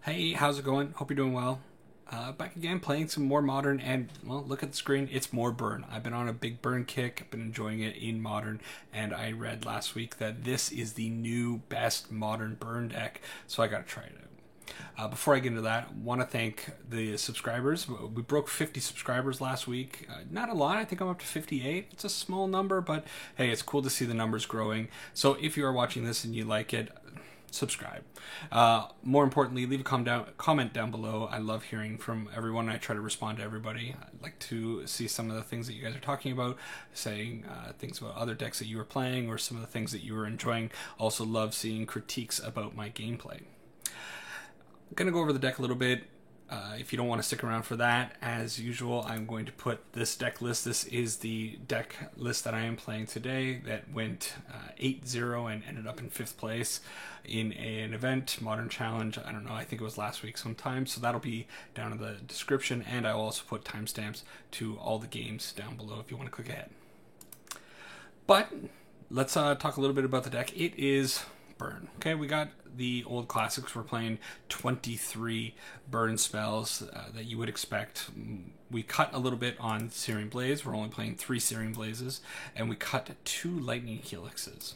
Hey, how's it going? Hope you're doing well. Back again, playing some more Modern, and well, look at the screen. It's more Burn. I've been on a big Burn kick. I've been enjoying it in Modern, and I read last week that this is the new best Modern Burn deck, so I gotta try it out. Before I get into that, want to thank the subscribers. We broke 50 subscribers last week. Not a lot. I think I'm up to 58. It's a small number, but hey, it's cool to see the numbers growing. So if you are watching this and you like it, subscribe. More importantly, leave a comment down below. I love hearing from everyone. I try to respond to everybody. I'd like to see some of the things that you guys are talking about, saying things about other decks that you were playing or some of the things that you were enjoying. Also love seeing critiques about my gameplay. I'm going to go over the deck a little bit. If you don't want to stick around for that, as usual, I'm going to put this deck list. This is the deck list that I am playing today that went 8-0 and ended up in 5th place in an event, Modern Challenge. I don't know, I think it was last week sometime. So that'll be down in the description, and I will also put timestamps to all the games down below if you want to click ahead. But let's talk a little bit about the deck. It is Burn. Okay, we got the old classics. We're playing 23 burn spells that you would expect. We cut a little bit on Searing Blaze. We're only playing 3 Searing Blazes, and we cut 2 Lightning Helixes.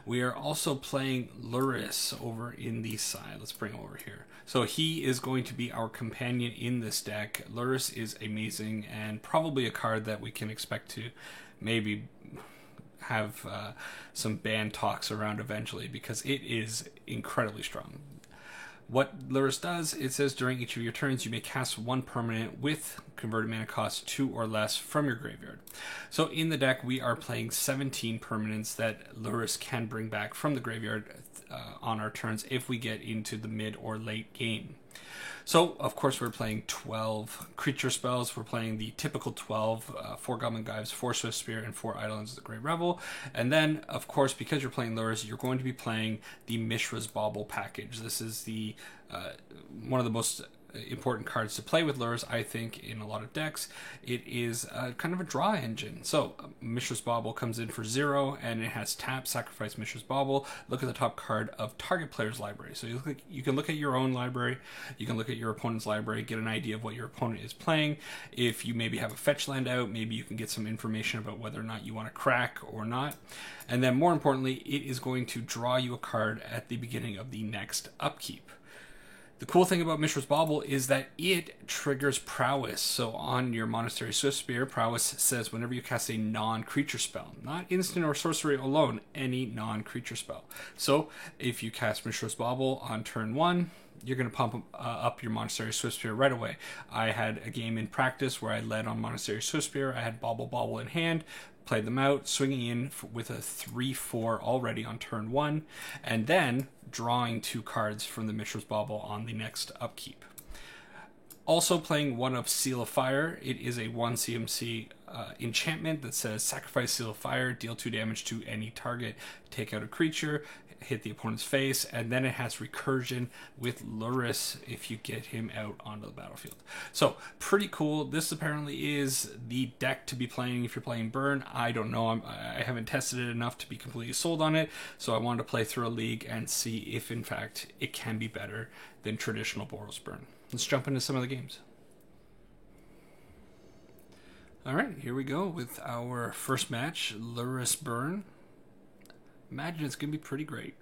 We are also playing Lurrus over in the side. Let's bring him over here. So he is going to be our companion in this deck. Lurrus is amazing and probably a card that we can expect to maybe have some ban talks around eventually, because it is incredibly strong. What Lurrus does, it says during each of your turns you may cast 1 permanent with converted mana cost 2 or less from your graveyard. So in the deck we are playing 17 permanents that Lurrus can bring back from the graveyard on our turns if we get into the mid or late game. So, of course, we're playing 12 creature spells. We're playing the typical 12, 4 Goblin Gyves, 4 Swift Spear, and 4 Eidolons of the Great Revel. And then, of course, because you're playing Lurrus, you're going to be playing the Mishra's Bauble package. This is the one of the most important cards to play with Lurrus, I think, in a lot of decks. It is kind of a draw engine. So Mishra's Bauble comes in for 0, and it has tap, sacrifice Mishra's Bauble. Look at the top card of target player's library. So you can look at your own library, you can look at your opponent's library, get an idea of what your opponent is playing. If you maybe have a fetch land out, maybe you can get some information about whether or not you want to crack or not. And then more importantly, it is going to draw you a card at the beginning of the next upkeep. The cool thing about Mishra's Bauble is that it triggers Prowess. So on your Monastery Swift Spear, Prowess says whenever you cast a non-creature spell, not instant or sorcery alone, any non-creature spell. So if you cast Mishra's Bauble on turn 1, you're going to pump up your Monastery Swift Spear right away. I had a game in practice where I led on Monastery Swift Spear. I had Bauble in hand, played them out, swinging in with a 3-4 already on turn 1, and then drawing 2 cards from the Mishra's Bauble on the next upkeep. Also playing one of Seal of Fire. It is a 1 CMC enchantment that says sacrifice Seal of Fire, deal 2 damage to any target, take out a creature, hit the opponent's face, and then it has recursion with Lurrus if you get him out onto the battlefield. So pretty cool. This apparently is the deck to be playing if you're playing Burn. I don't know. I haven't tested it enough to be completely sold on it, so I wanted to play through a league and see if in fact it can be better than traditional Boros Burn. Let's jump into some of the games. Alright, here we go with our first match, Lurrus Burn. Imagine it's going to be pretty great.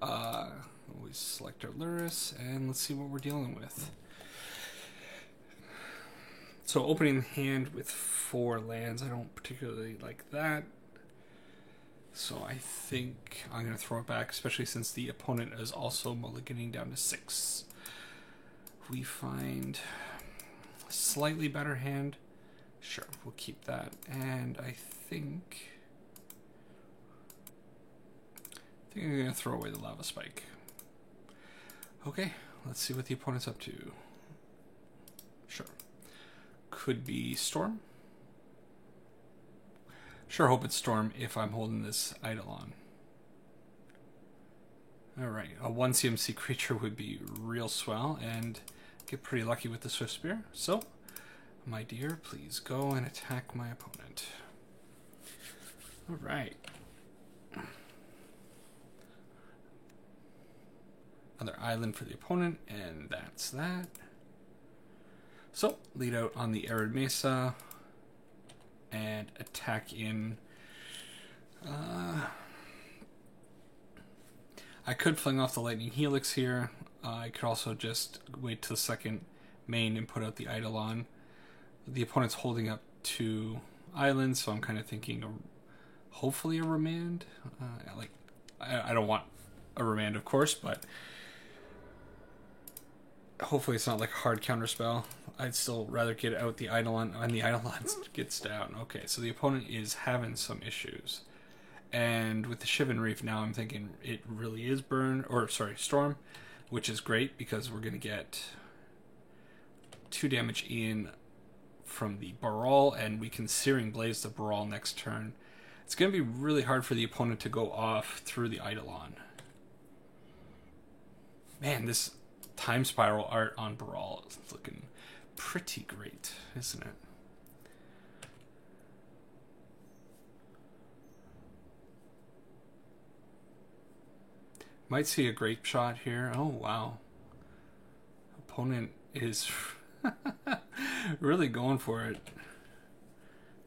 We select our Lurrus, and let's see what we're dealing with. So opening the hand with 4 lands, I don't particularly like that. So I think I'm going to throw it back, especially since the opponent is also mulliganing down to 6. We find a slightly better hand. Sure, we'll keep that. And I think I'm going to throw away the Lava Spike. Okay, let's see what the opponent's up to. Sure. Could be Storm. Sure hope it's Storm if I'm holding this Eidolon. Alright, a 1 CMC creature would be real swell and get pretty lucky with the Swift Spear. So, my dear, please go and attack my opponent. Alright. Another island for the opponent, and that's that. So, lead out on the Arid Mesa and attack in. I could fling off the Lightning Helix here. I could also just wait till the second main and put out the Eidolon. The opponent's holding up 2 islands, so I'm kind of thinking hopefully a remand. I don't want a remand, of course, but hopefully it's not like a hard counterspell. I'd still rather get out the Eidolon, and the Eidolon gets down. Okay, so the opponent is having some issues. And with the Shivan Reef now, I'm thinking it really is Storm, which is great because we're going to get 2 damage in from the Baral, and we can Searing Blaze the Baral next turn. It's going to be really hard for the opponent to go off through the Eidolon. Man, this Time Spiral art on Baral is looking pretty great, isn't it? Might see a Grape Shot here. Oh, wow. Opponent is really going for it.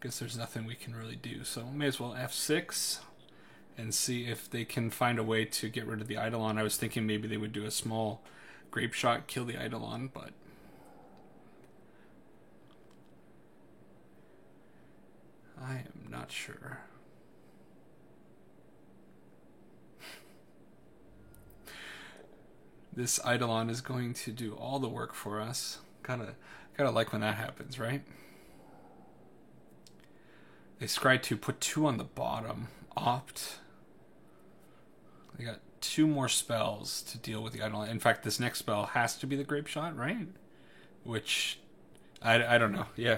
Guess there's nothing we can really do. So may as well F6 and see if they can find a way to get rid of the Eidolon. I was thinking maybe they would do a small Grape Shot, kill the Eidolon, but I am not sure. This Eidolon is going to do all the work for us. Gotta like when that happens, right? They scry to put 2 on the bottom. Opt. They got 2 more spells to deal with the Eidolon. In fact, this next spell has to be the Grape Shot, right? Which, I don't know. Yeah.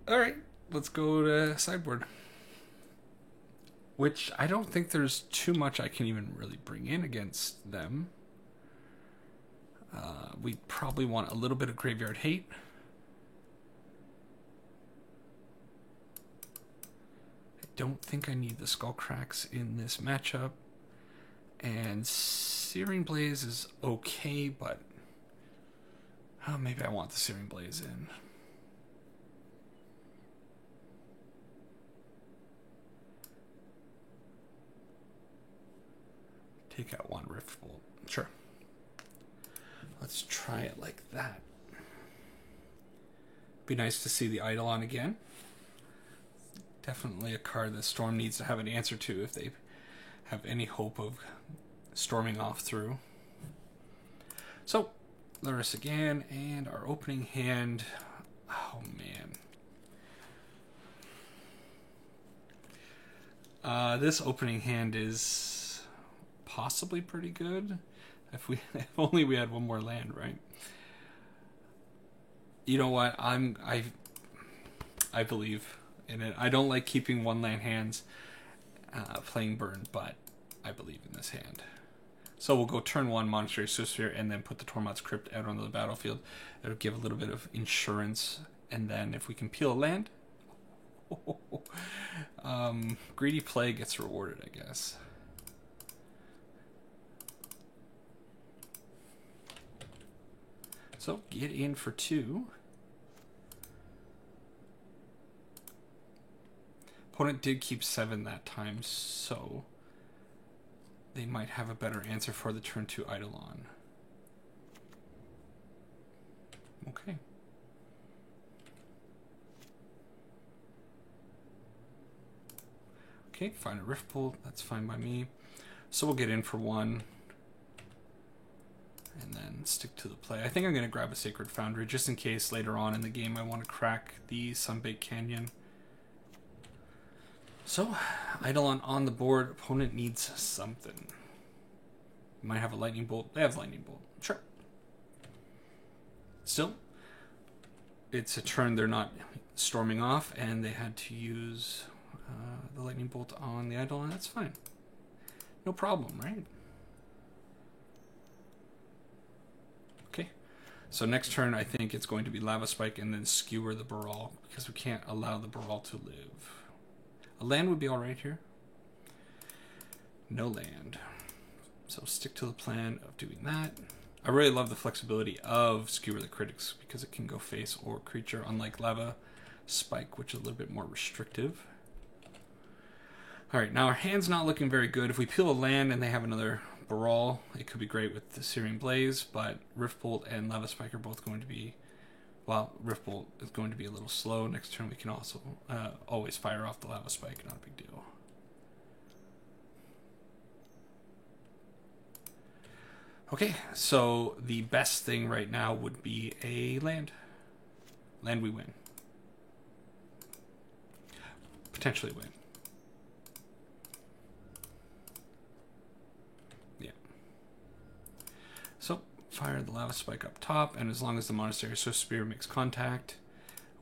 Alright, let's go to sideboard. Which I don't think there's too much I can even really bring in against them. We probably want a little bit of Graveyard Hate. I don't think I need the Skullcracks in this matchup. And Searing Blaze is okay, but maybe I want the Searing Blaze in. Take out 1 Rift Bolt. Sure. Let's try it like that. Be nice to see the Eidolon again. Definitely a card that Storm needs to have an answer to if they have any hope of storming off through. So, Lurrus again, and our opening hand. Oh man. This opening hand is possibly pretty good if only we had 1 more land, right? You know what? I believe in it. I don't like keeping 1 land hands playing burn, but I believe in this hand. So we'll go turn 1 Monastery Swiftspear and then put the Tormod's Crypt out onto the battlefield. It'll give a little bit of insurance, and then if we can peel a land, Greedy Play gets rewarded, I guess. So, get in for 2. Opponent did keep 7 that time, so they might have a better answer for the turn 2 Eidolon. Okay. Okay, find a Rift Bolt. That's fine by me. So we'll get in for 1. And then stick to the play. I think I'm going to grab a Sacred Foundry just in case later on in the game I want to crack the Sunbaked Canyon. So, Eidolon on the board. Opponent needs something. Might have a Lightning Bolt. They have Lightning Bolt. Sure. Still, it's a turn they're not storming off, and they had to use the Lightning Bolt on the Eidolon. That's fine. No problem, right? Okay. So next turn, I think it's going to be Lava Spike and then Skewer the Baral, because we can't allow the Baral to live. A land would be alright here. No land. So stick to the plan of doing that. I really love the flexibility of Skewer the Critics because it can go face or creature, unlike Lava Spike, which is a little bit more restrictive. Alright, now our hand's not looking very good. If we peel a land and they have another Baral, it could be great with the Searing Blaze, but Riftbolt and Lava Spike are both going to be... Well, Riftbolt is going to be a little slow. Next turn we can also always fire off the Lava Spike, not a big deal. Okay, so the best thing right now would be a land. Land we win. Potentially win. Yeah. So, fire the Lava Spike up top, and as long as the Monastery Swiftspear makes contact,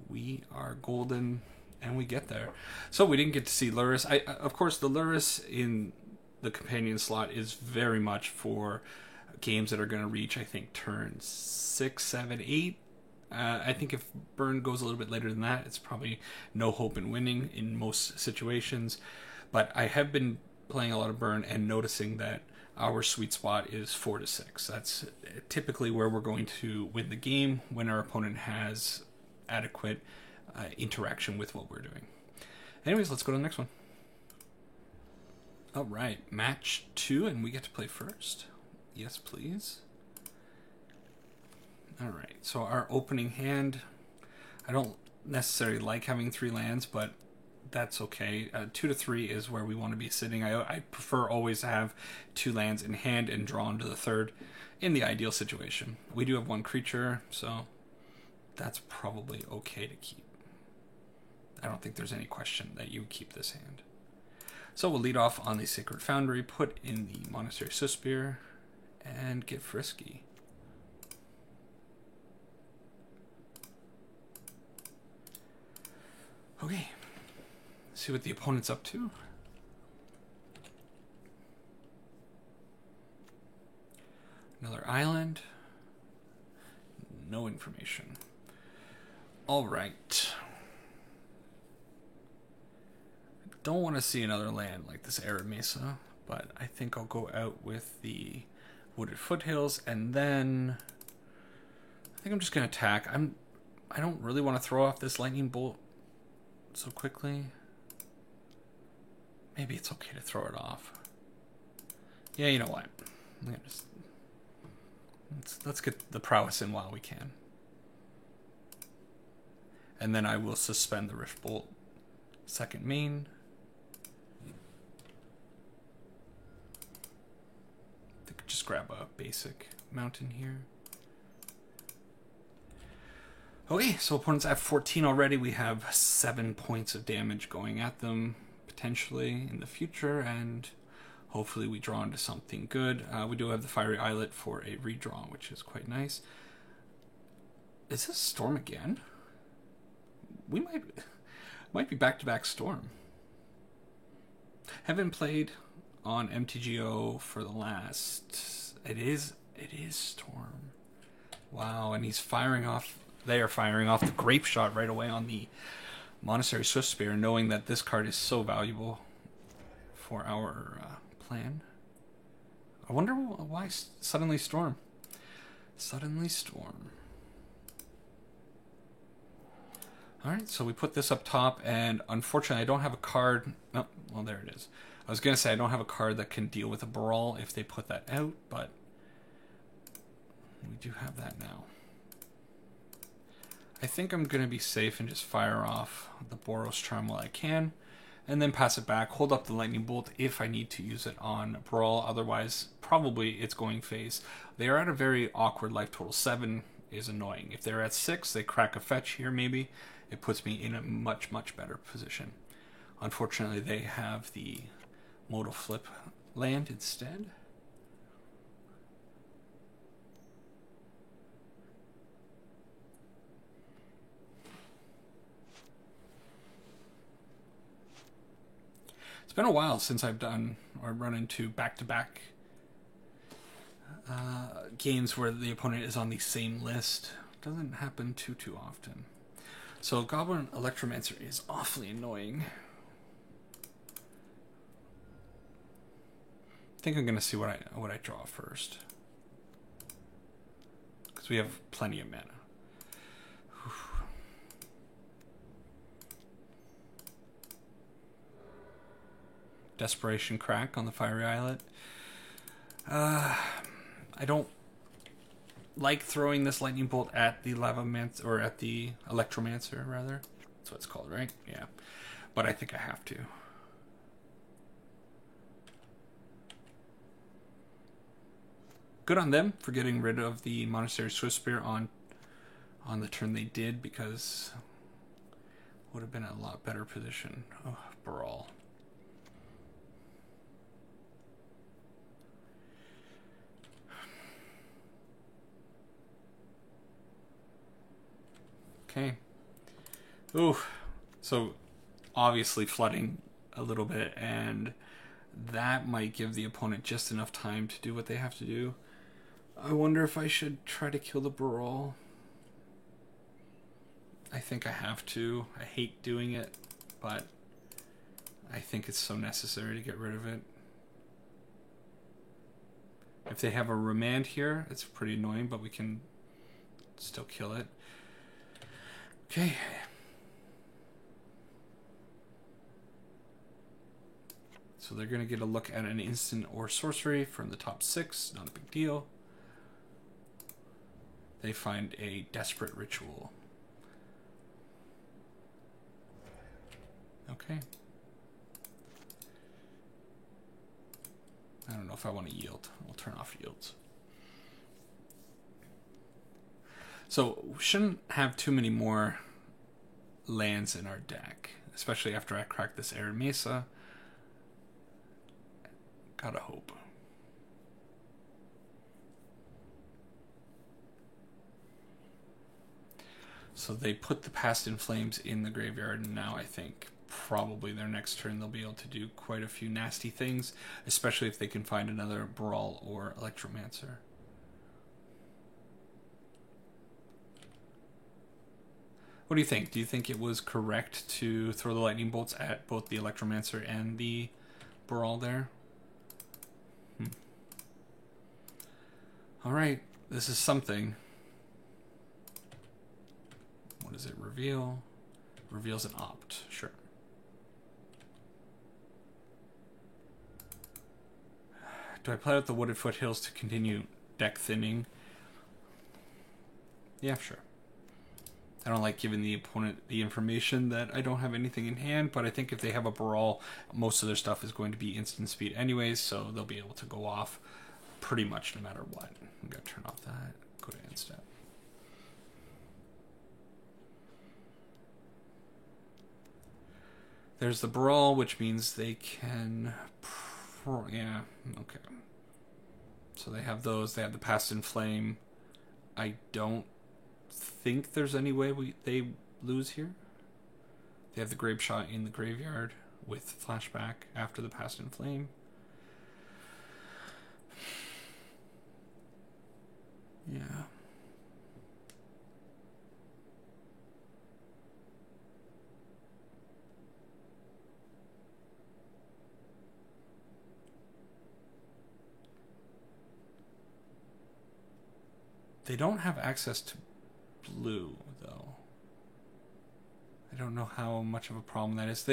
we are golden, and we get there. So we didn't get to see Lurrus. Of course, the Lurrus in the companion slot is very much for games that are going to reach, I think, turns 6, 7, 8. I think if burn goes a little bit later than that, it's probably no hope in winning in most situations. But I have been playing a lot of burn and noticing that our sweet spot is 4 to 6. That's typically where we're going to win the game when our opponent has adequate interaction with what we're doing. Anyways, let's go to the next one. All right, match 2, and we get to play first. Yes, please. All right, so our opening hand, I don't necessarily like having 3 lands, but that's okay. 2 to 3 is where we want to be sitting. I prefer always to have 2 lands in hand and drawn to the 3rd in the ideal situation. We do have 1 creature, so that's probably okay to keep. I don't think there's any question that you would keep this hand. So we'll lead off on the Sacred Foundry, put in the Monastery Swiftspear, and get frisky. Okay, let's see what the opponent's up to. Another island. No information. All right. I don't want to see another land like this Arid Mesa, but I think I'll go out with the Wooded Foothills, and then I think I'm just going to attack. I don't really want to throw off this Lightning Bolt so quickly. Maybe it's okay to throw it off. Yeah, you know what? Let's get the prowess in while we can. And then I will suspend the Riftbolt. Second main. I could just grab a basic mountain here. Okay, so opponents have 14 already. We have 7 points of damage going at them, potentially, in the future, and hopefully we draw into something good. We do have the Fiery Islet for a redraw, which is quite nice. Is this Storm again? We might be back-to-back Storm. Haven't played on MTGO for the last... It is Storm. Wow, and he's firing off... They are firing off the Grape Shot right away on the Monastery Swiftspear, knowing that this card is so valuable for our plan. I wonder why suddenly Storm. Suddenly Storm. Alright, so we put this up top, and unfortunately I don't have a card... Oh, well, there it is. I was going to say I don't have a card that can deal with a Baral if they put that out, but we do have that now. I think I'm going to be safe and just fire off the Boros Charm while I can, and then pass it back, hold up the Lightning Bolt if I need to use it on Brawl. Otherwise, probably it's going phase. They are at a very awkward life total. 7 is annoying. If they're at 6, they crack a fetch here maybe. It puts me in a much, much better position. Unfortunately, they have the Modal Flip land instead. It's been a while since I've done or run into back-to-back games where the opponent is on the same list. Doesn't happen too often. So Goblin Electromancer is awfully annoying. think I'm gonna see what I draw first, because we have plenty of mana. Desperation Crack on the Fiery Islet. I don't like throwing this Lightning Bolt at the Lavamancer, or at the Electromancer, rather. That's what it's called, right? Yeah. But I think I have to. Good on them for getting rid of the Monastery Swiftspear on the turn they did, because would have been a lot better position. Oh, Brawl. Okay. Ooh. So obviously flooding a little bit, and that might give the opponent just enough time to do what they have to do. I wonder if I should try to kill the Brawl. I think I have to. I hate doing it, but I think it's so necessary to get rid of it. If they have a Remand here, it's pretty annoying, but we can still kill it. Okay. So they're going to get a look at an instant or sorcery from the top 6. Not a big deal. They find a Desperate Ritual. Okay. I don't know if I want to yield. We'll turn off yields. So we shouldn't have too many more lands in our deck, especially after I crack this Arid Mesa. Gotta hope. So they put the Past in Flames in the graveyard, and now I think probably their next turn they'll be able to do quite a few nasty things, especially if they can find another Brawl or Electromancer. What do you think? Do you think it was correct to throw the Lightning Bolts at both the Electromancer and the Brawl there? Alright, this is something. What does it reveal? Reveals an Opt, sure. Do I play out the Wooded Foothills to continue deck thinning? Yeah, sure. I don't like giving the opponent the information that I don't have anything in hand, but I think if they have a Brawl, most of their stuff is going to be instant speed anyways, so they'll be able to go off pretty much no matter what. I'm going to turn off that, go to end step. There's the Brawl, which means they can... yeah, okay. So they have those, they have the Past in Flame. I don't think there's any way they lose here. They have the Grape Shot in the graveyard with flashback after the Past in Flame. Yeah. They don't have access to blue, though. I don't know how much of a problem that is.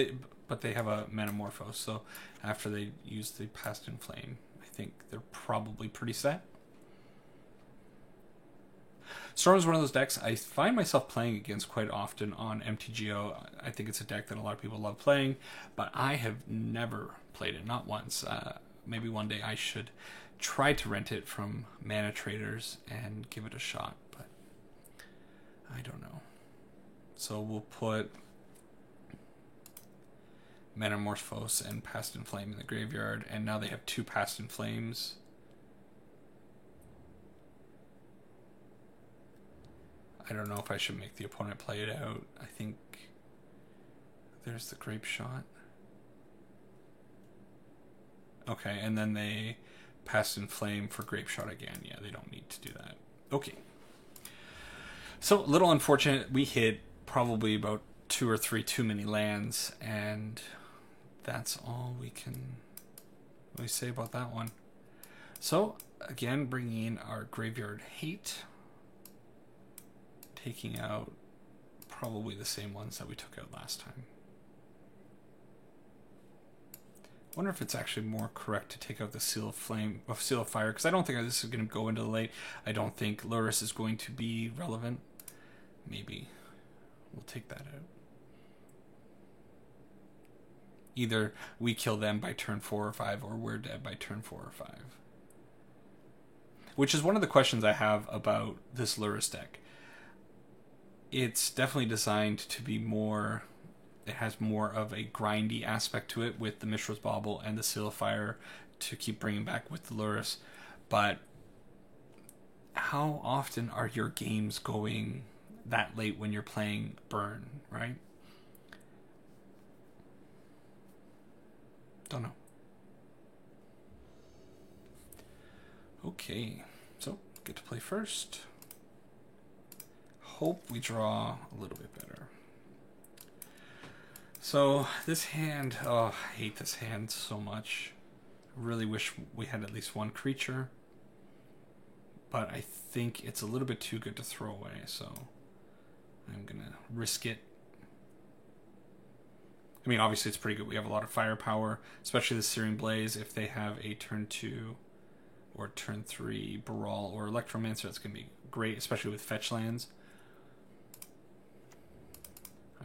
But they have a Metamorphose, so after they use the Past in Flame, I think they're probably pretty set. Storm is one of those decks I find myself playing against quite often on MTGO. I think it's a deck that a lot of people love playing, but I have never played it, not once. Maybe one day I should try to rent it from Mana Traders and give it a shot, but I don't know. So we'll put Metamorphose and Past in Flame in the graveyard, and now they have 2 Past in Flames. I don't know if I should make the opponent play it out. I think there's the Grape Shot. Okay, and then they Past in Flame for Grape Shot again. Yeah, they don't need to do that. Okay. So, a little unfortunate. We hit probably about 2 or 3 too many lands, and that's all we can... do you say about that one? So, again, bringing in our Graveyard Hate. Taking out probably the same ones that we took out last time. I wonder if it's actually more correct to take out the Seal of Flame, of Seal of Fire, because I don't think this is going to go into the late. I don't think Lurrus is going to be relevant. Maybe we'll take that out. Either we kill them by turn 4 or 5, or we're dead by turn 4 or 5. Which is one of the questions I have about this Lurrus deck. It's definitely designed to be more... It has more of a grindy aspect to it with the Mishra's Bauble and the Seal of Fire to keep bringing back with the Lurrus. But how often are your games going that late when you're playing Burn, right? Don't know. Okay, so get to play first. Hope we draw a little bit better. So this hand, oh, I hate this hand so much. I really wish we had at least one creature, but I think it's a little bit too good to throw away, so I'm gonna risk it. I mean, obviously it's pretty good. We have a lot of firepower, especially the Searing Blaze. If they have a turn 2 or turn 3 Baral or Electromancer, that's gonna be great, especially with fetch lands.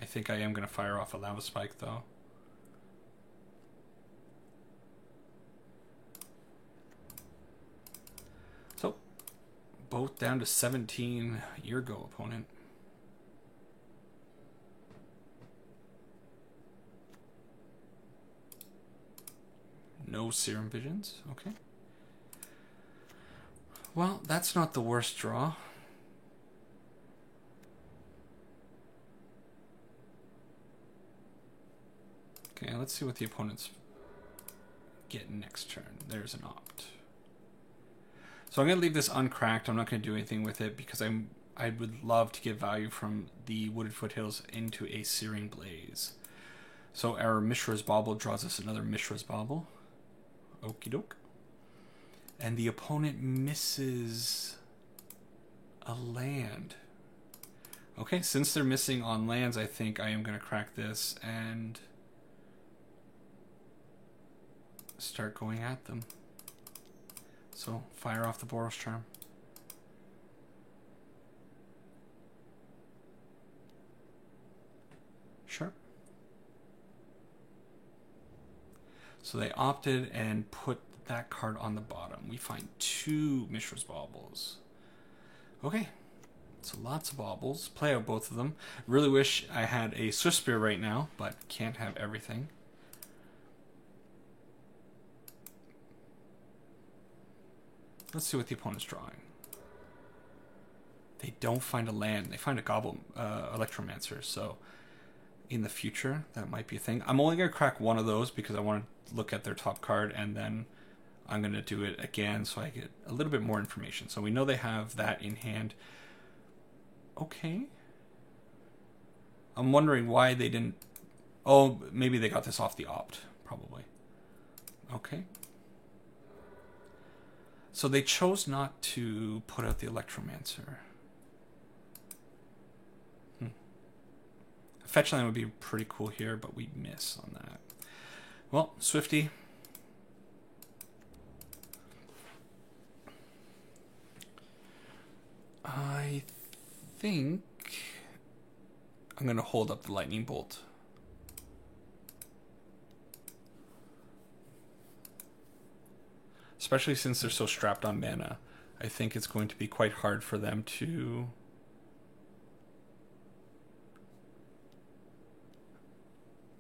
I think I am going to fire off a Lava Spike, though. So, both down to 17. Your go, opponent. No Serum Visions. Okay. Well, that's not the worst draw. Okay, let's see what the opponent's getting next turn. There's an Opt. So I'm going to leave this uncracked. I'm not going to do anything with it because I would love to get value from the Wooded Foothills into a Searing Blaze. So our Mishra's Bauble draws us another Mishra's Bauble. Okie doke. And the opponent misses a land. Okay, since they're missing on lands, I think I am going to crack this and start going at them. So fire off the Boros Charm. Sure. So they opted and put that card on the bottom. We find 2 Mishra's Baubles. Okay. So lots of baubles. Play out both of them. Really wish I had a Swift Spear right now, but can't have everything. Let's see what the opponent's drawing. They don't find a land. They find a Electromancer. So in the future, that might be a thing. I'm only going to crack one of those because I want to look at their top card, and then I'm going to do it again so I get a little bit more information. So we know they have that in hand. Okay. I'm wondering why they didn't... Oh, maybe they got this off the Opt, probably. Okay. So they chose not to put out the Electromancer. Fetchland would be pretty cool here, but we miss on that. Well, Swifty. I think I'm going to hold up the Lightning Bolt. Especially since they're so strapped on mana, I think it's going to be quite hard for them to...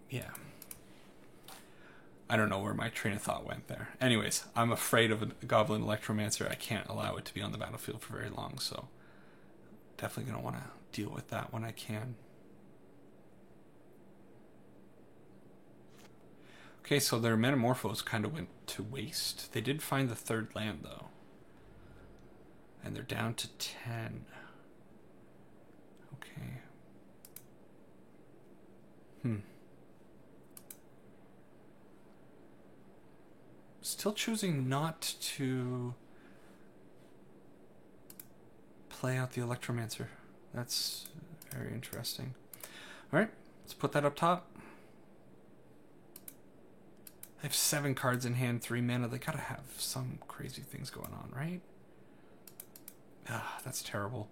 Yeah. I don't know where my train of thought went there. Anyways, I'm afraid of a Goblin Electromancer. I can't allow it to be on the battlefield for very long, so definitely going to want to deal with that when I can. Okay, so their Metamorphose kind of went to waste. They did find the 3rd land, though. And they're down to 10. Okay. Still choosing not to play out the Electromancer. That's very interesting. All right, let's put that up top. I have 7 cards in hand, 3 mana. They gotta have some crazy things going on, right? Ah, that's terrible.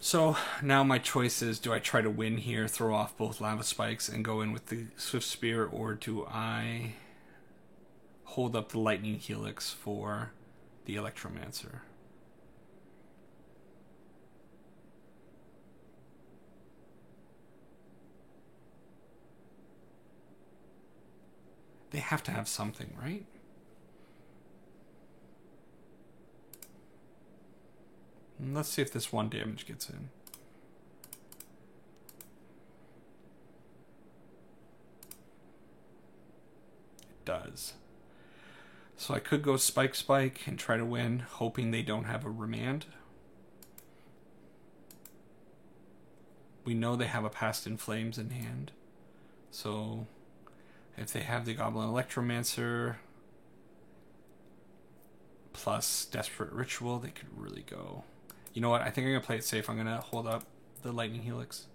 So now my choice is, do I try to win here, throw off both Lava Spikes and go in with the Swift Spear, or do I hold up the Lightning Helix for the Electromancer? They have to have something, right? Let's see if this 1 damage gets in. It does. So I could go Spike Spike and try to win, hoping they don't have a Remand. We know they have a Past in Flames in hand. So if they have the Goblin Electromancer plus Desperate Ritual, they could really go. You know what? I think I'm going to play it safe. I'm going to hold up the Lightning Helix.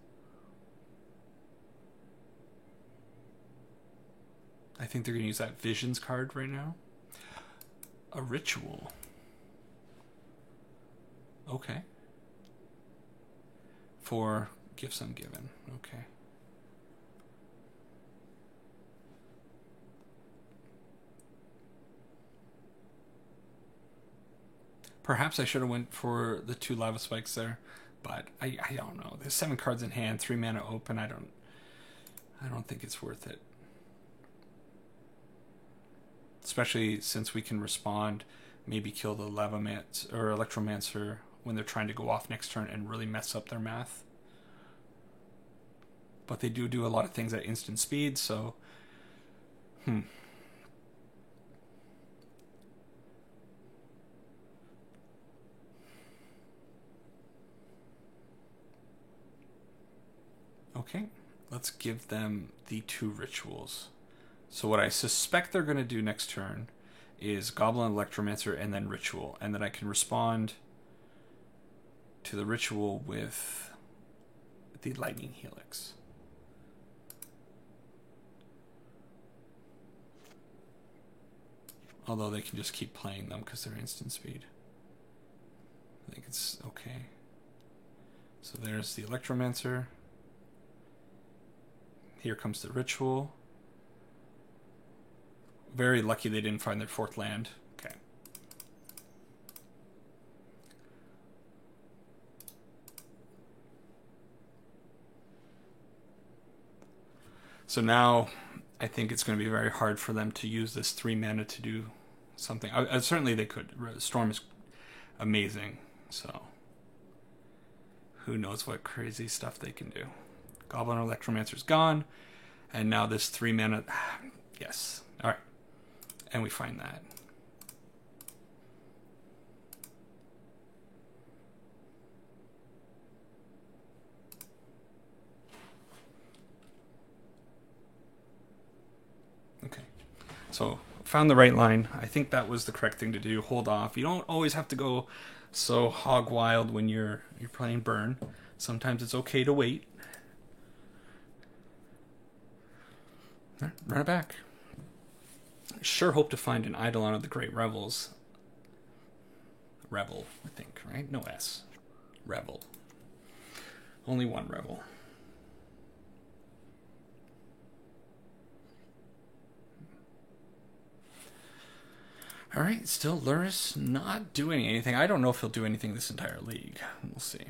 I think they're going to use that Visions card right now. A Ritual. Okay. For Gifts Ungiven. Okay. Perhaps I should have went for the 2 Lava Spikes there, but I don't know. There's 7 cards in hand, 3 mana open. I don't think it's worth it. Especially since we can respond, maybe kill the Lavamancer or Electromancer when they're trying to go off next turn and really mess up their math. But they do a lot of things at instant speed, so Okay, let's give them the 2 rituals. So what I suspect they're going to do next turn is Goblin Electromancer and then Ritual, and then I can respond to the Ritual with the Lightning Helix. Although they can just keep playing them because they're instant speed. I think it's okay. So there's the Electromancer. Here comes the Ritual. Very lucky they didn't find their 4th land. Okay. So now I think it's going to be very hard for them to use this 3 mana to do something. Certainly they could. Storm is amazing. So who knows what crazy stuff they can do. Goblin Electromancer's gone. And now this 3 mana... Yes. All right. And we find that. Okay. So, found the right line. I think that was the correct thing to do. Hold off. You don't always have to go so hog wild when you're playing Burn. Sometimes it's okay to wait. Run it back. Sure hope to find an Eidolon of the Great Revels. Revel, I think, right? No S. Revel. Only one Revel. All right, still Lurrus not doing anything. I don't know if he'll do anything this entire league. We'll see.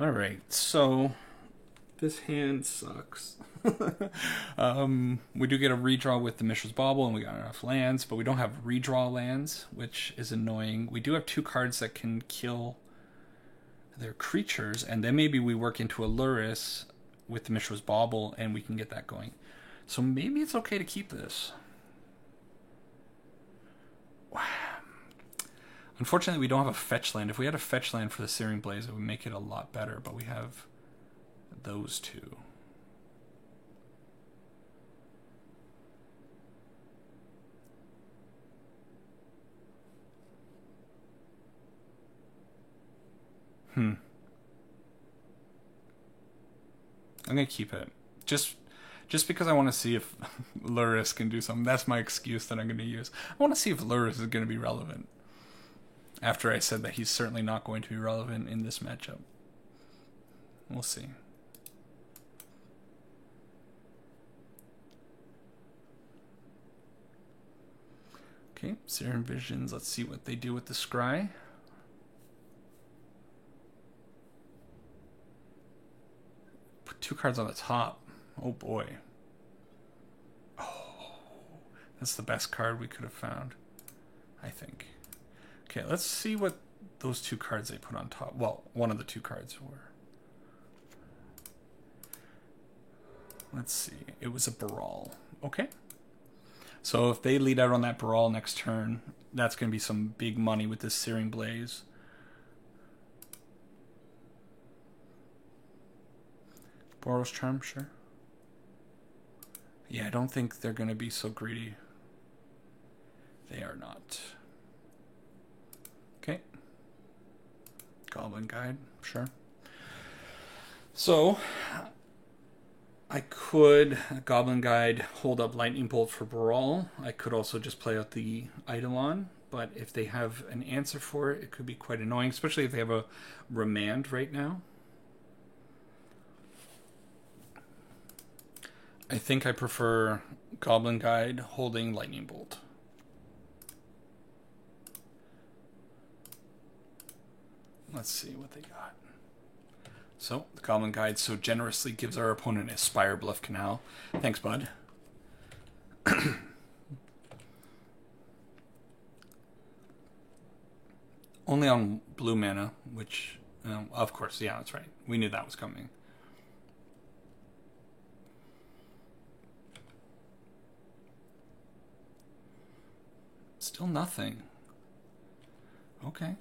All right, so this hand sucks. We do get a redraw with the Mishra's Bauble, and we got enough lands, but we don't have redraw lands, which is annoying. We do have 2 cards that can kill their creatures, and then maybe we work into a Lurrus with the Mishra's Bauble, and we can get that going. So maybe it's okay to keep this. Unfortunately, we don't have a fetch land. If we had a fetch land for the Searing Blaze, it would make it a lot better, but we have those 2. I'm gonna keep it. Just because I want to see if Luris can do something. That's my excuse that I'm gonna use. I want to see if Luris is gonna be relevant. After I said that he's certainly not going to be relevant in this matchup. We'll see. Okay, Serum Visions. Let's see what they do with the Scry. Put 2 cards on the top. Oh boy. Oh, that's the best card we could have found, I think. Okay, let's see what those 2 cards they put on top. Well, one of the 2 cards were. Let's see. It was a Baral. Okay. So if they lead out on that Baral next turn, that's going to be some big money with this Searing Blaze. Boros Charm, sure. Yeah, I don't think they're going to be so greedy. They are not. Okay. Goblin Guide, sure. So I could Goblin Guide, hold up Lightning Bolt for Baral. I could also just play out the Eidolon, but if they have an answer for it, it could be quite annoying, especially if they have a Remand right now. I think I prefer Goblin Guide holding Lightning Bolt. Let's see what they got. So, the Goblin Guide so generously gives our opponent a Spire Bluff Canal. Thanks, bud. Only on blue mana, which, of course, yeah, that's right. We knew that was coming. Still nothing. Okay.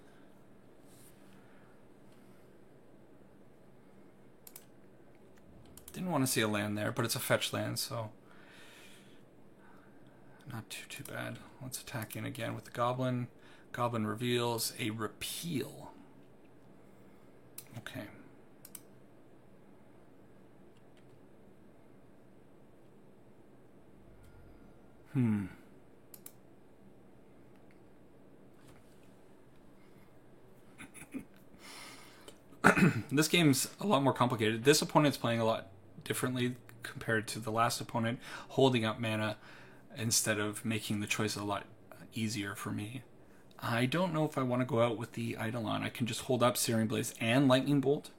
Didn't want to see a land there, but it's a fetch land, so not too bad. Let's attack in again with the Goblin. Goblin reveals a Repeal. Okay. This game's a lot more complicated. This opponent's playing a lot differently compared to the last opponent, holding up mana instead of making the choice a lot easier for me. I don't know if I want to go out with the Eidolon. I can just hold up Searing Blaze and Lightning Bolt.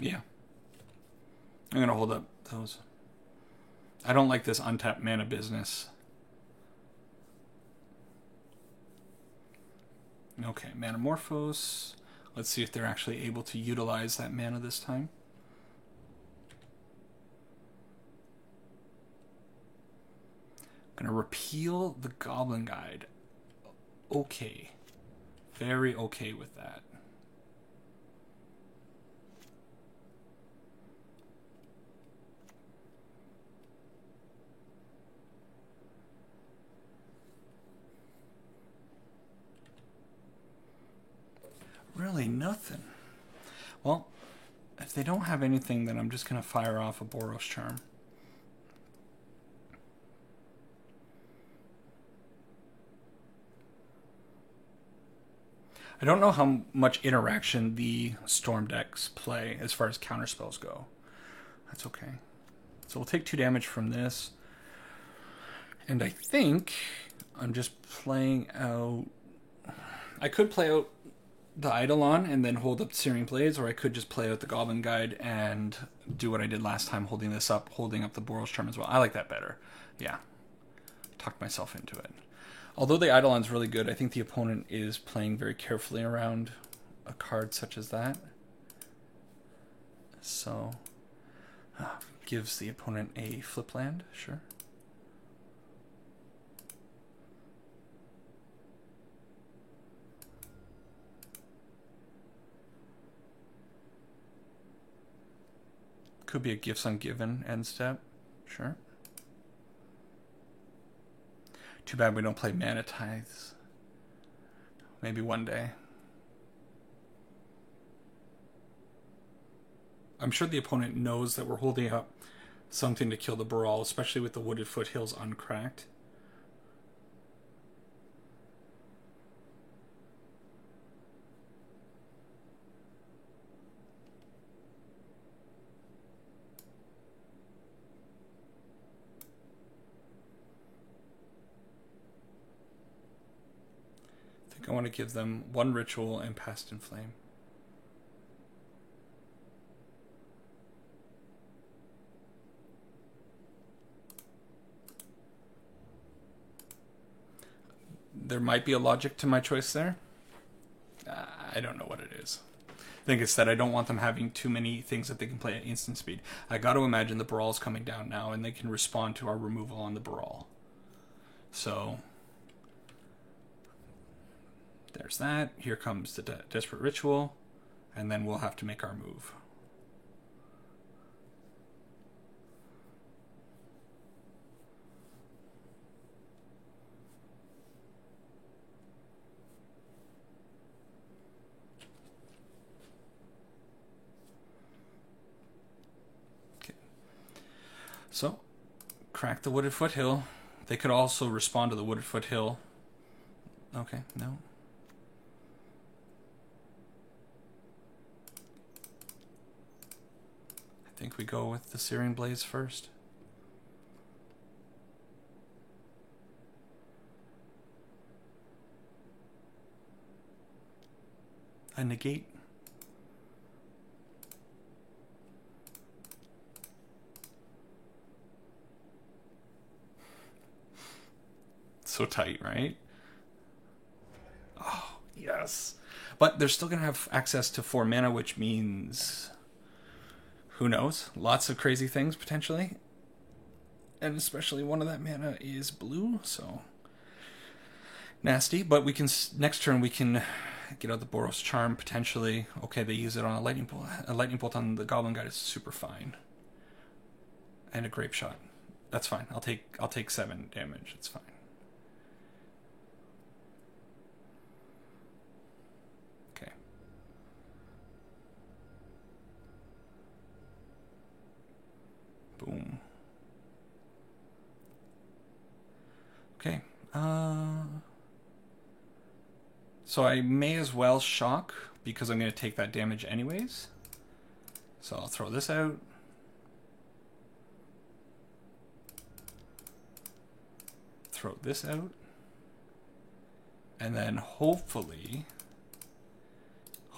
Yeah. I'm going to hold up those. I don't like this untapped mana business. Okay, Manamorphose. Let's see if they're actually able to utilize that mana this time. I'm going to repeal the Goblin Guide. Okay. Very okay with that. Really nothing. Well, if they don't have anything, then I'm just going to fire off a Boros Charm. I don't know how much interaction the Storm decks play as far as counterspells go. That's okay. So we'll take 2 damage from this. And I think I'm just playing out... I could play out the Eidolon and then hold up Searing Blaze, or I could just play out the Goblin Guide and do what I did last time, holding this up, holding up the Boros Charm as well. I like that better. Yeah. Talked myself into it. Although the Eidolon's really good, I think the opponent is playing very carefully around a card such as that. So, gives the opponent a flip land, sure. Could be a Gifts Ungiven end step. Sure. Too bad we don't play Mana Tithes. Maybe one day. I'm sure the opponent knows that we're holding up something to kill the Baral, especially with the Wooded Foothills uncracked. I think I want to give them one ritual and Past in Flame. There might be a logic to my choice there. I don't know what it is. I think it's that I don't want them having too many things that they can play at instant speed. I got to imagine the Baral's coming down now, and they can respond to our removal on the Baral. So there's that. Here comes the Desperate Ritual, and then we'll have to make our move. So, crack the Wooded Foothill. They could also respond to the Wooded Foothill. Okay, no. I think we go with the Searing Blaze first. A negate. So tight, right? Oh, yes. But they're still going to have access to 4 mana, which means... who knows? Lots of crazy things, potentially. And especially one of that mana is blue, so... nasty. But we can... next turn, we can get out the Boros Charm, potentially. Okay, they use it on a Lightning Bolt. A Lightning Bolt on the Goblin Guide is super fine. And a Grape Shot. That's fine. I'll take 7 damage. It's fine. Boom. Okay. So I may as well shock because I'm going to take that damage anyways. So I'll throw this out. Throw this out. And then hopefully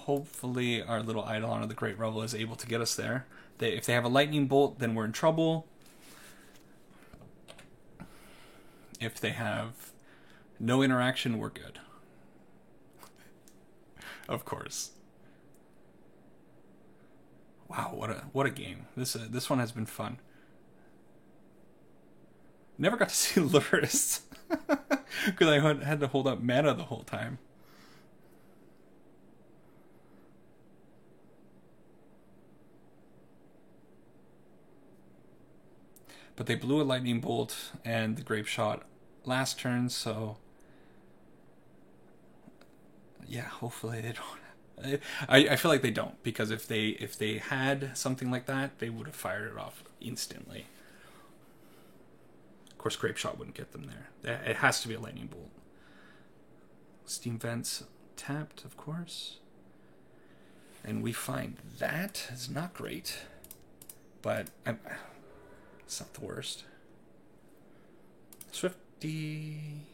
our little Eidolon of the Great Revel is able to get us there. If they have a Lightning Bolt, then we're in trouble. If they have no interaction, we're good. Of course. Wow, what a game. This one has been fun. Never got to see Lurrus because I had to hold up mana the whole time. But they blew a Lightning Bolt and the Grape Shot last turn, so... yeah, hopefully they don't. I feel like they don't, because if they had something like that, they would have fired it off instantly. Of course, Grape Shot wouldn't get them there. It has to be a Lightning Bolt. Steam Vents tapped, of course. And we find that is not great. But it's not the worst. Swifty.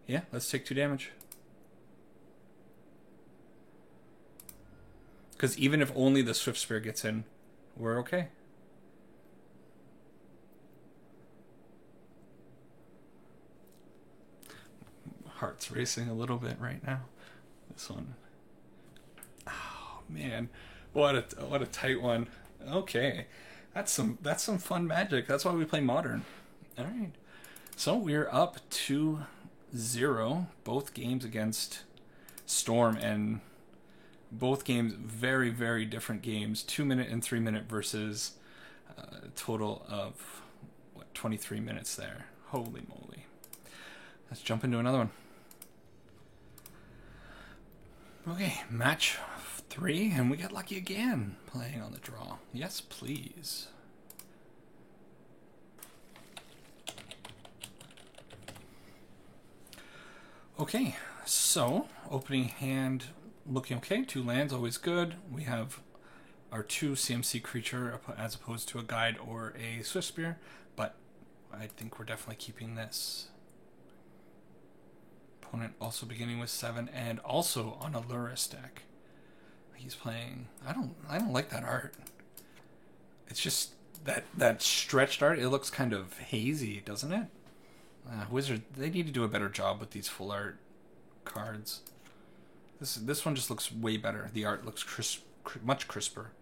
Yeah, let's take 2 damage. Because even if only the Swift Spear gets in, we're okay. Heart's racing a little bit right now. This one. Oh man, what a tight one. Okay, that's some fun Magic. That's why we play Modern. All right, so we're up 2-0 both games against Storm, and Both games, very, very different games. 2-minute and 3-minute versus a total of, 23 minutes there. Holy moly. Let's jump into another one. Okay, match 3, and we got lucky again playing on the draw. Yes, please. Okay, so opening hand looking okay. 2 lands, always good. We have our 2 CMC creature as opposed to a guide or a Swift Spear, but I think we're definitely keeping this. Opponent also beginning with 7 and also on a Lurrus deck. He's playing. I don't like that art. It's just that stretched art. It looks kind of hazy, doesn't it? Wizard, they need to do a better job with these full art cards. This one just looks way better. The art looks much crisper.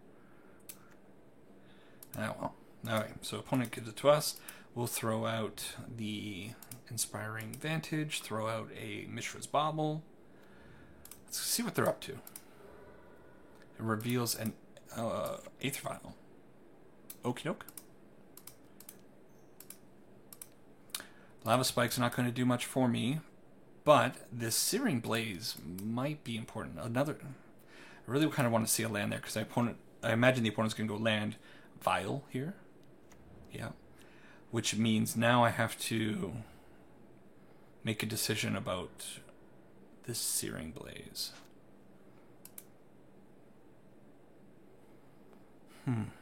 Well. Alright, so opponent gives it to us. We'll throw out the Inspiring Vantage, throw out a Mishra's Bauble. Let's see what they're up to. It reveals an Aether Vial. Okie doke. Lava Spike's not going to do much for me, but this Searing Blaze might be important. I really kind of want to see a land there because I imagine the opponent's going to go land Vial here. Yeah. Which means now I have to make a decision about this Searing Blaze. I'm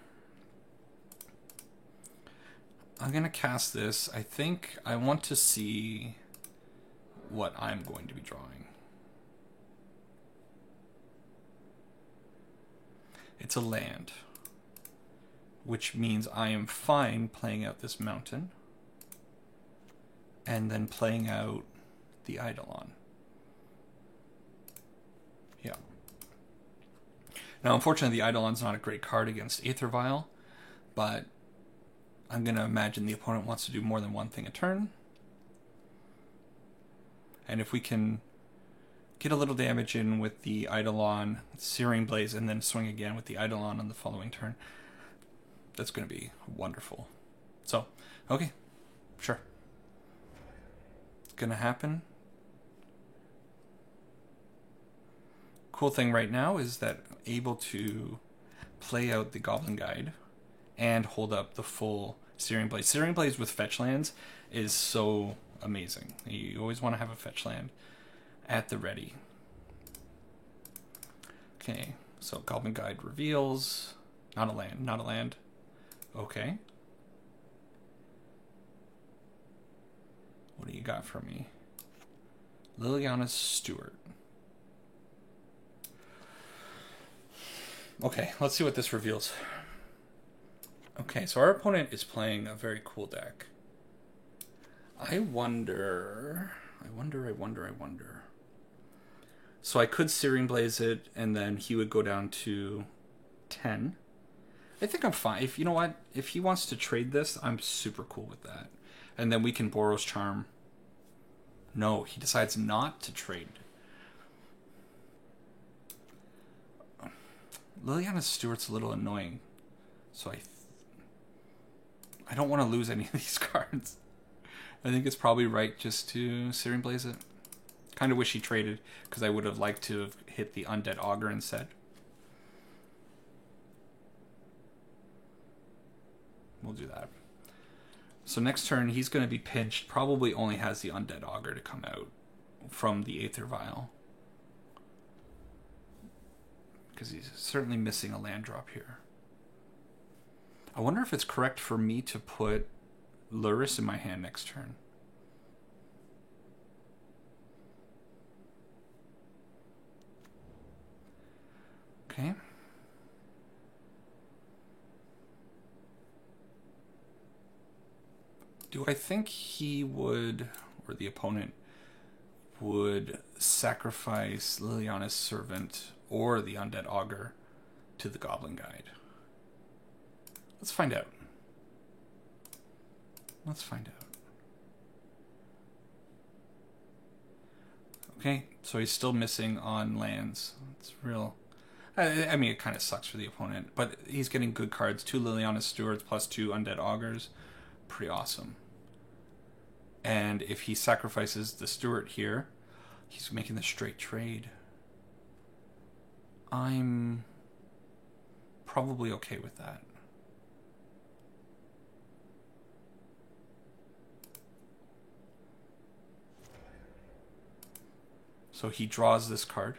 going to cast this. I think I want to see what I'm going to be drawing. It's a land, which means I am fine playing out this mountain and then playing out the Eidolon. Yeah. Now, unfortunately, the Eidolon's not a great card against Aether Vial, but I'm going to imagine the opponent wants to do more than one thing a turn. And if we can get a little damage in with the Eidolon, Searing Blaze, and then swing again with the Eidolon on the following turn, that's going to be wonderful. So, okay, sure. It's going to happen. Cool thing right now is that I'm able to play out the Goblin Guide and hold up the full Searing Blaze. Searing Blaze with fetch lands is so amazing. You always want to have a fetch land at the ready. Okay, so Goblin Guide reveals. Not a land, not a land. Okay. What do you got for me? Liliana Stewart. Okay, let's see what this reveals. Okay, so our opponent is playing a very cool deck. I wonder. So I could Searing Blaze it, and then he would go down to 10. I think I'm fine. If you know what, if he wants to trade this, I'm super cool with that. And then we can Boros Charm. No, he decides not to trade. Liliana Stewart's a little annoying, so I don't want to lose any of these cards. I think it's probably right just to Searing Blaze it. Kind of wish he traded, because I would have liked to have hit the Undead Augur instead. We'll do that. So next turn, he's going to be pinched. Probably only has the Undead Augur to come out from the Aether Vial, because he's certainly missing a land drop here. I wonder if it's correct for me to put Lurrus in my hand next turn. Okay. Do I think he would, or the opponent would, sacrifice Liliana's Servant or the Undead Augur to the Goblin Guide? Let's find out. Let's find out. Okay, so he's still missing on lands. It's real I mean, it kind of sucks for the opponent, but he's getting good cards. 2 Liliana Stewards plus 2 Undead Augurs. Pretty awesome. And if he sacrifices the Steward here, he's making the straight trade. I'm probably okay with that. So he draws this card.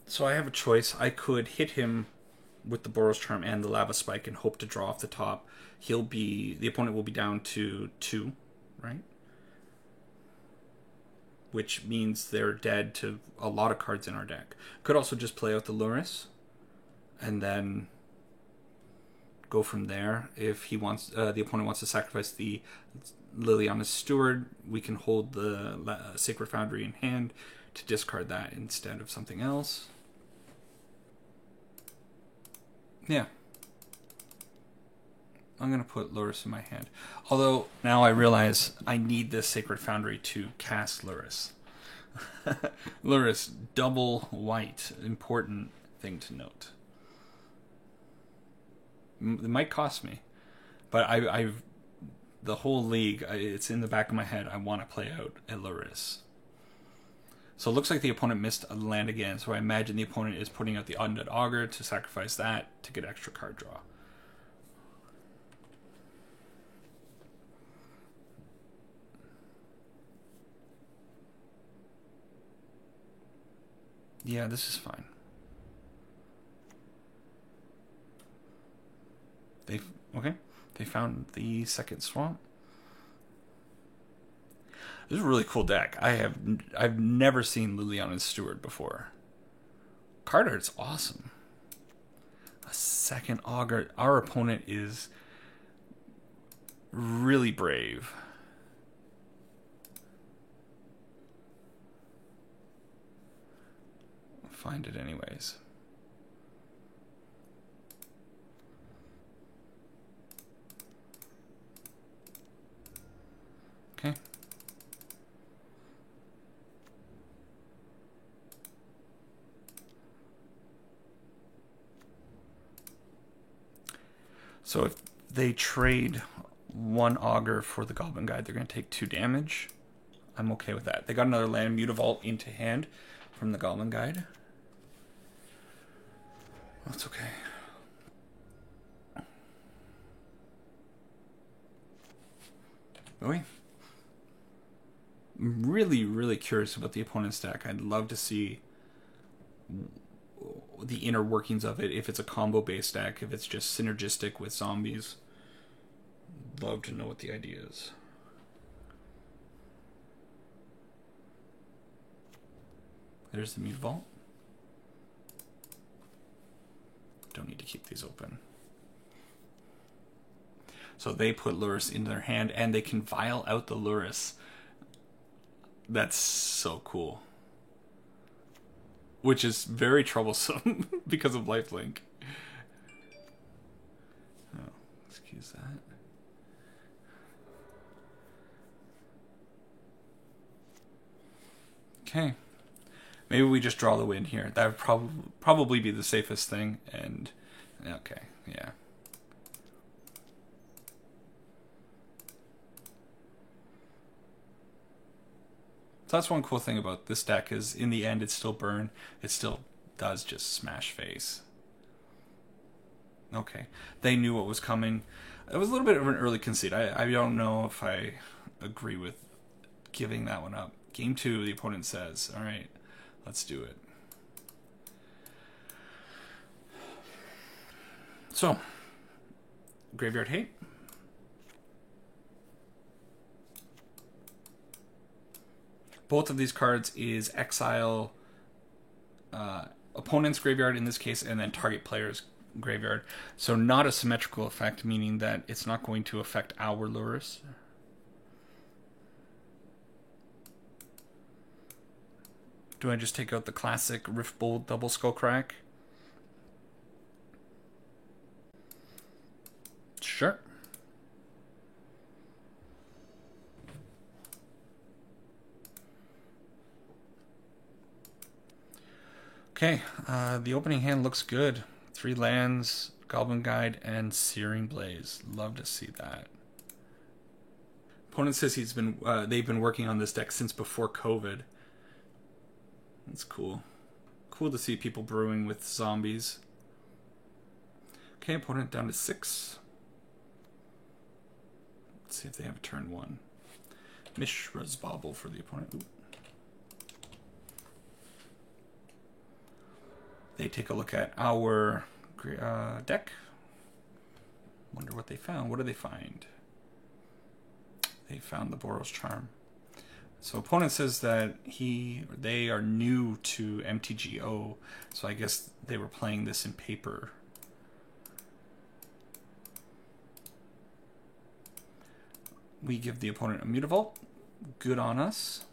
So I have a choice. I could hit him with the Boros Charm and the Lava Spike and hope to draw off the top. The opponent will be down to 2, right? Which means they're dead to a lot of cards in our deck. Could also just play out the Lurrus and then go from there. If he wants, the opponent wants to sacrifice the Liliana Steward, we can hold the Sacred Foundry in hand to discard that instead of something else. Yeah. I'm going to put Lurrus in my hand. Although, now I realize I need this Sacred Foundry to cast Lurrus. Lurrus, double white. Important thing to note. It might cost me. But I've the whole league, it's in the back of my head. I want to play out a Lurrus. So it looks like the opponent missed a land again. So I imagine the opponent is putting out the Undead Augur to sacrifice that to get extra card draw. Yeah, this is fine. They found the second swamp. This is a really cool deck. I've never seen Liliana Steward before. Card art's awesome. A second Augur. Our opponent is really brave. I'll find it anyways. Okay. So if they trade 1 Augur for the Goblin Guide, they're going to take 2 damage. I'm okay with that. They got another land, Mutavault into hand from the Goblin Guide. That's okay. I'm really, really curious about the opponent's deck. I'd love to see the inner workings of it, if it's a combo-based deck, if it's just synergistic with zombies. Love to know what the idea is. There's the Mutavault. Don't need to keep these open. So they put Lurrus in their hand, and they can vial out the Lurrus. That's so cool. Which is very troublesome because of lifelink. Oh, excuse that. Okay. Maybe we just draw the win here. That would probably be the safest thing. And okay, yeah. So that's one cool thing about this deck is in the end it's still burn. It still does just smash face. Okay. They knew what was coming. It was a little bit of an early concede. I don't know if I agree with giving that one up. Game 2, the opponent says, all right, let's do it. So, Graveyard Hate. Both of these cards is exile opponent's graveyard in this case, and then target player's graveyard. So not a symmetrical effect, meaning that it's not going to affect our Lurrus. Do I just take out the classic Riftbolt double Skullcrack? Sure. Okay, the opening hand looks good. 3 lands, Goblin Guide, and Searing Blaze. Love to see that. Opponent says they've been working on this deck since before COVID. That's cool. Cool to see people brewing with zombies. Okay, opponent down to 6. Let's see if they have a turn 1. Mishra's Bauble for the opponent. Ooh. They take a look at our deck. Wonder what they found. What do they find? They found the Boros Charm. So opponent says that they are new to MTGO, so I guess they were playing this in paper. We give the opponent a Mutavault. Good on us.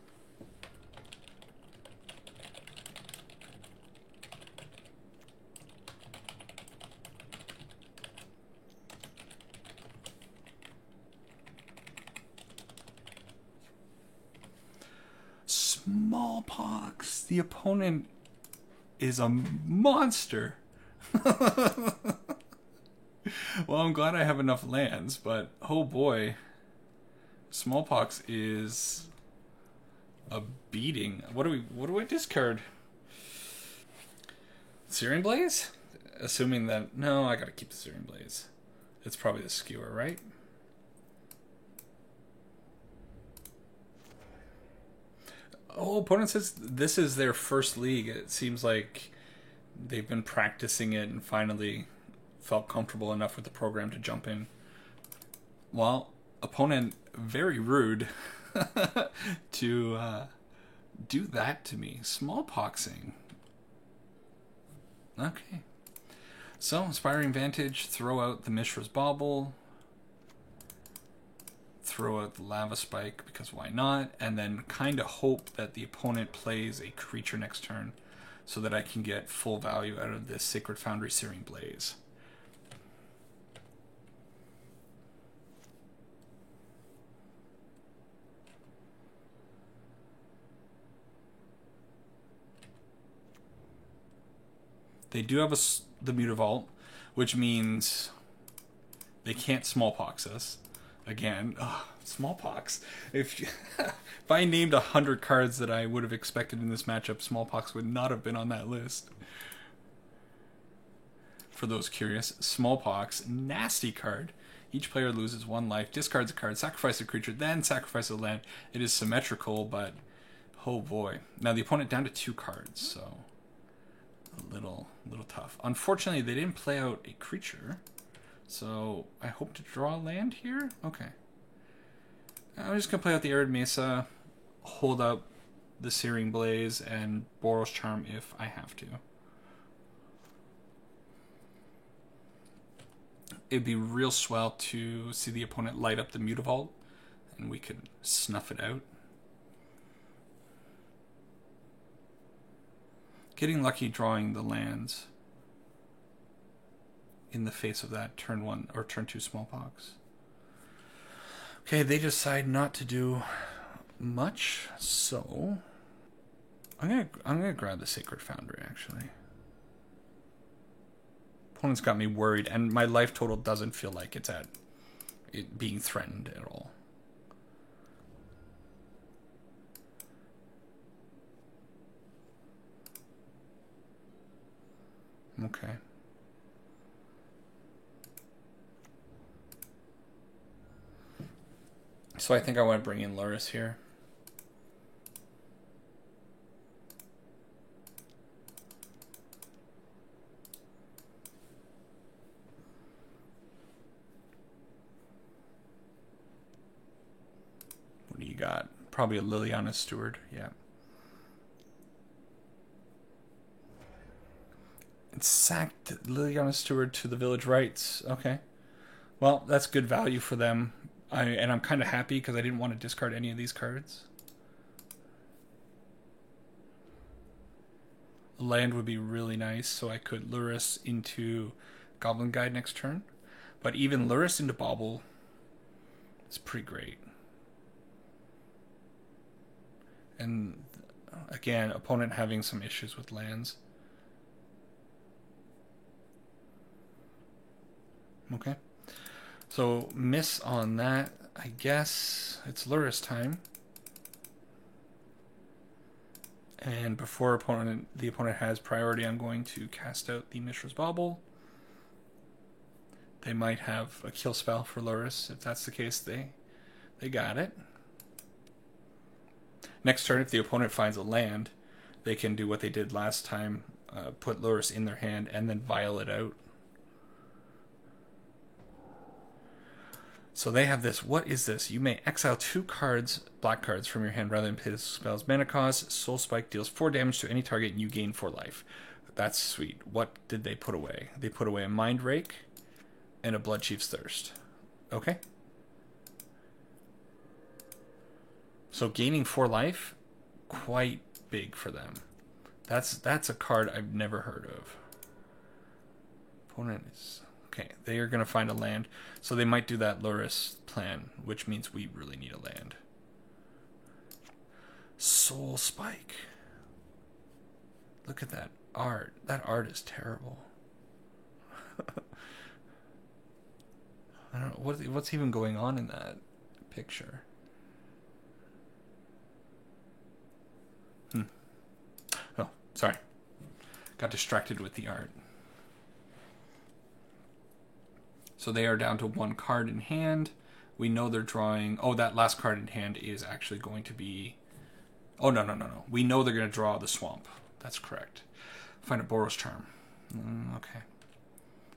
Smallpox. The opponent is a monster. Well, I'm glad I have enough lands, but oh boy. Smallpox is a beating. What do I discard? Searing Blaze? Assuming that... No, I gotta keep the Searing Blaze. It's probably the Skewer, right? Oh, opponent says this is their first league. It seems like they've been practicing it and finally felt comfortable enough with the program to jump in. Well, opponent, very rude to do that to me. Smallpoxing. Okay. So, Inspiring Vantage, throw out the Mishra's Bauble, throw out the Lava Spike, because why not? And then kind of hope that the opponent plays a creature next turn so that I can get full value out of this Sacred Foundry Searing Blaze. They do have the Mutavault, which means they can't Smallpox us. Again, Smallpox. If I named 100 cards that I would have expected in this matchup, Smallpox would not have been on that list. For those curious, Smallpox, nasty card. Each player loses 1 life, discards a card, sacrifices a creature, then sacrifices a land. It is symmetrical, but oh boy. Now the opponent down to 2 cards, so a little tough. Unfortunately, they didn't play out a creature, so I hope to draw a land here. Okay, I'm just gonna play out the Arid Mesa, hold up the Searing Blaze, and Boros Charm if I have to. It'd be real swell to see the opponent light up the Mutavault, and we could snuff it out. Getting lucky drawing the lands in the face of that turn 1 or turn 2 Smallpox. Okay, they decide not to do much, so I'm gonna grab the Sacred Foundry actually. Opponent's got me worried, and my life total doesn't feel like it's at it being threatened at all. Okay. So I think I want to bring in Lurrus here. What do you got? Probably a Liliana Steward, yeah. And sacked Liliana Steward to the Village Rites. Okay. Well, that's good value for them. And I'm kind of happy because I didn't want to discard any of these cards. Land would be really nice, so I could Lurrus into Goblin Guide next turn. But even Lurrus into Bauble is pretty great. And again, opponent having some issues with lands. Okay. So miss on that. I guess it's Lurrus time. And before the opponent has priority, I'm going to cast out the Mishra's Bauble. They might have a kill spell for Lurrus. If that's the case, they got it. Next turn, if the opponent finds a land, they can do what they did last time, put Lurrus in their hand and then vial it out. So they have this. What is this? You may exile 2 cards, black cards, from your hand rather than pay the spell's mana cost. Soul Spike deals 4 damage to any target and you gain 4 life. That's sweet. What did they put away? They put away a Mind Rake and a Bloodchief's Thirst. Okay. So gaining 4 life, quite big for them. That's a card I've never heard of. Opponent is... Okay, they are going to find a land. So they might do that Lurrus plan, which means we really need a land. Soul Spike. Look at that art. That art is terrible. I don't know. What's even going on in that picture? Oh, sorry. Got distracted with the art. So they are down to 1 card in hand. We know they're drawing... Oh, that last card in hand is actually going to be... Oh, no. We know they're going to draw the swamp. That's correct. Find a Boros Charm. Okay.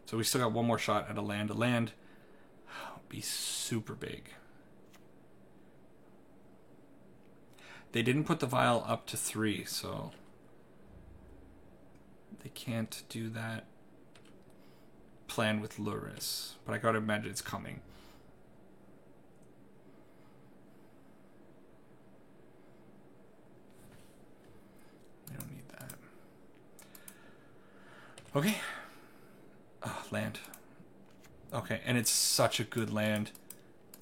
So we still got 1 more shot at a land. A land would be super big. They didn't put the vial up to 3, so... They can't do that plan with Lurrus, but I gotta imagine it's coming. We don't need that. Okay. Oh, land. Okay, and it's such a good land.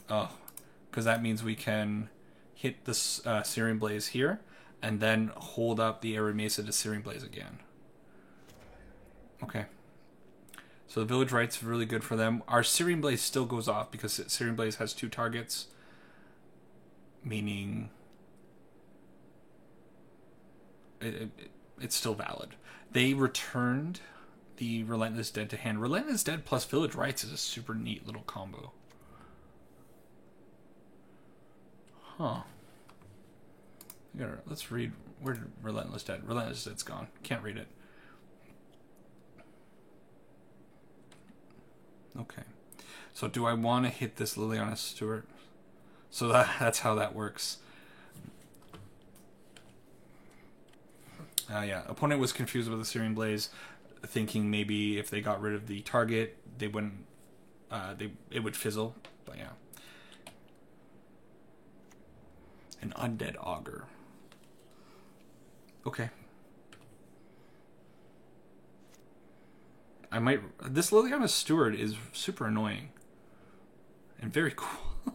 Oh, because that means we can hit the Searing Blaze here, and then hold up the Arid Mesa to Searing Blaze again. Okay. So the Village Right's really good for them. Our Searing Blaze still goes off because Searing Blaze has 2 targets. Meaning... it's still valid. They returned the Relentless Dead to hand. Relentless Dead plus Village Rights is a super neat little combo. Huh. Let's read... Where did Relentless Dead? Relentless Dead's gone. Can't read it. Okay, so do I want to hit this Liliana Stewart? So that's how that works. Yeah, opponent was confused with the Searing Blaze, thinking maybe if they got rid of the target, they wouldn't. It would fizzle, but yeah. An Undead Augur. Okay. This Liliana Stewart is super annoying. And very cool.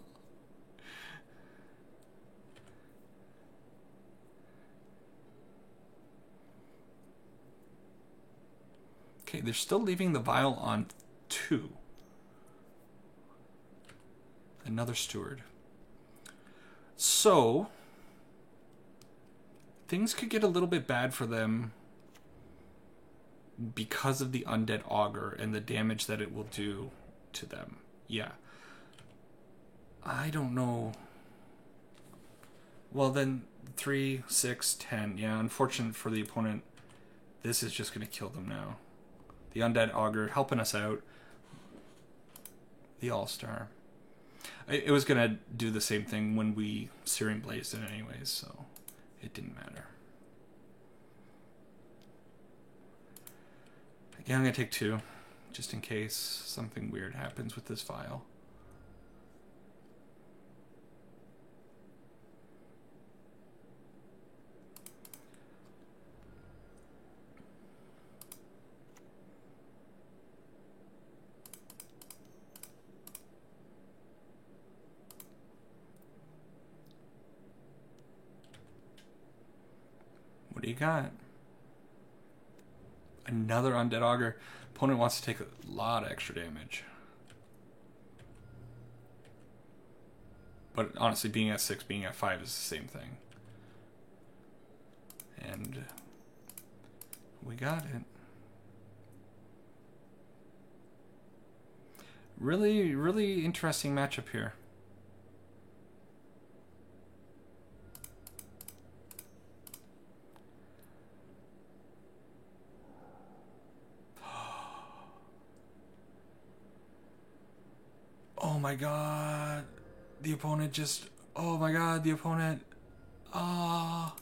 Okay, they're still leaving the vial on 2. Another Steward. So, things could get a little bit bad for them because of the Undead Augur and the damage that it will do to them. Yeah. I don't know. Well, then 3, 6, 10. Yeah, unfortunate for the opponent. This is just going to kill them now. The Undead Augur helping us out. The All-Star. It was going to do the same thing when we Searing Blazed it anyways, so it didn't matter. Yeah, I'm going to take 2, just in case something weird happens with this vial. What do you got? Another Undead Augur. Opponent wants to take a lot of extra damage. But honestly, being at 6, being at 5 is the same thing. And we got it. Really, really interesting matchup here. Oh my god. The opponent just... Oh my god, the opponent... Ah...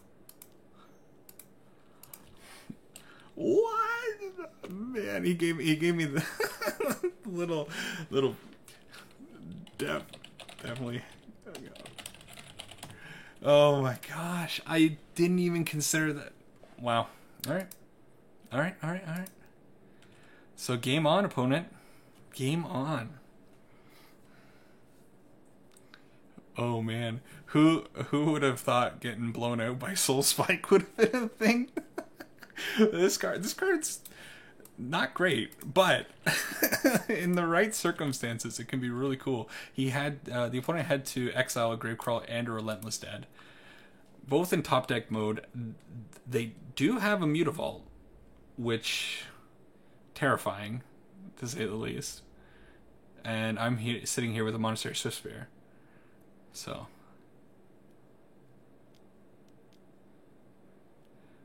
What? Man, he gave me the little definitely. Oh my gosh, I didn't even consider that. Wow. All right. So game on, opponent. Game on. Oh man, who would have thought getting blown out by Soul Spike would have been a thing? This card's not great, but in the right circumstances, it can be really cool. He had the opponent had to exile a Gravecrawler and a Relentless Dead, both in top deck mode. They do have a Mutavault, which terrifying, to say the least. And I'm sitting here with a Monastery Swiftspear, so.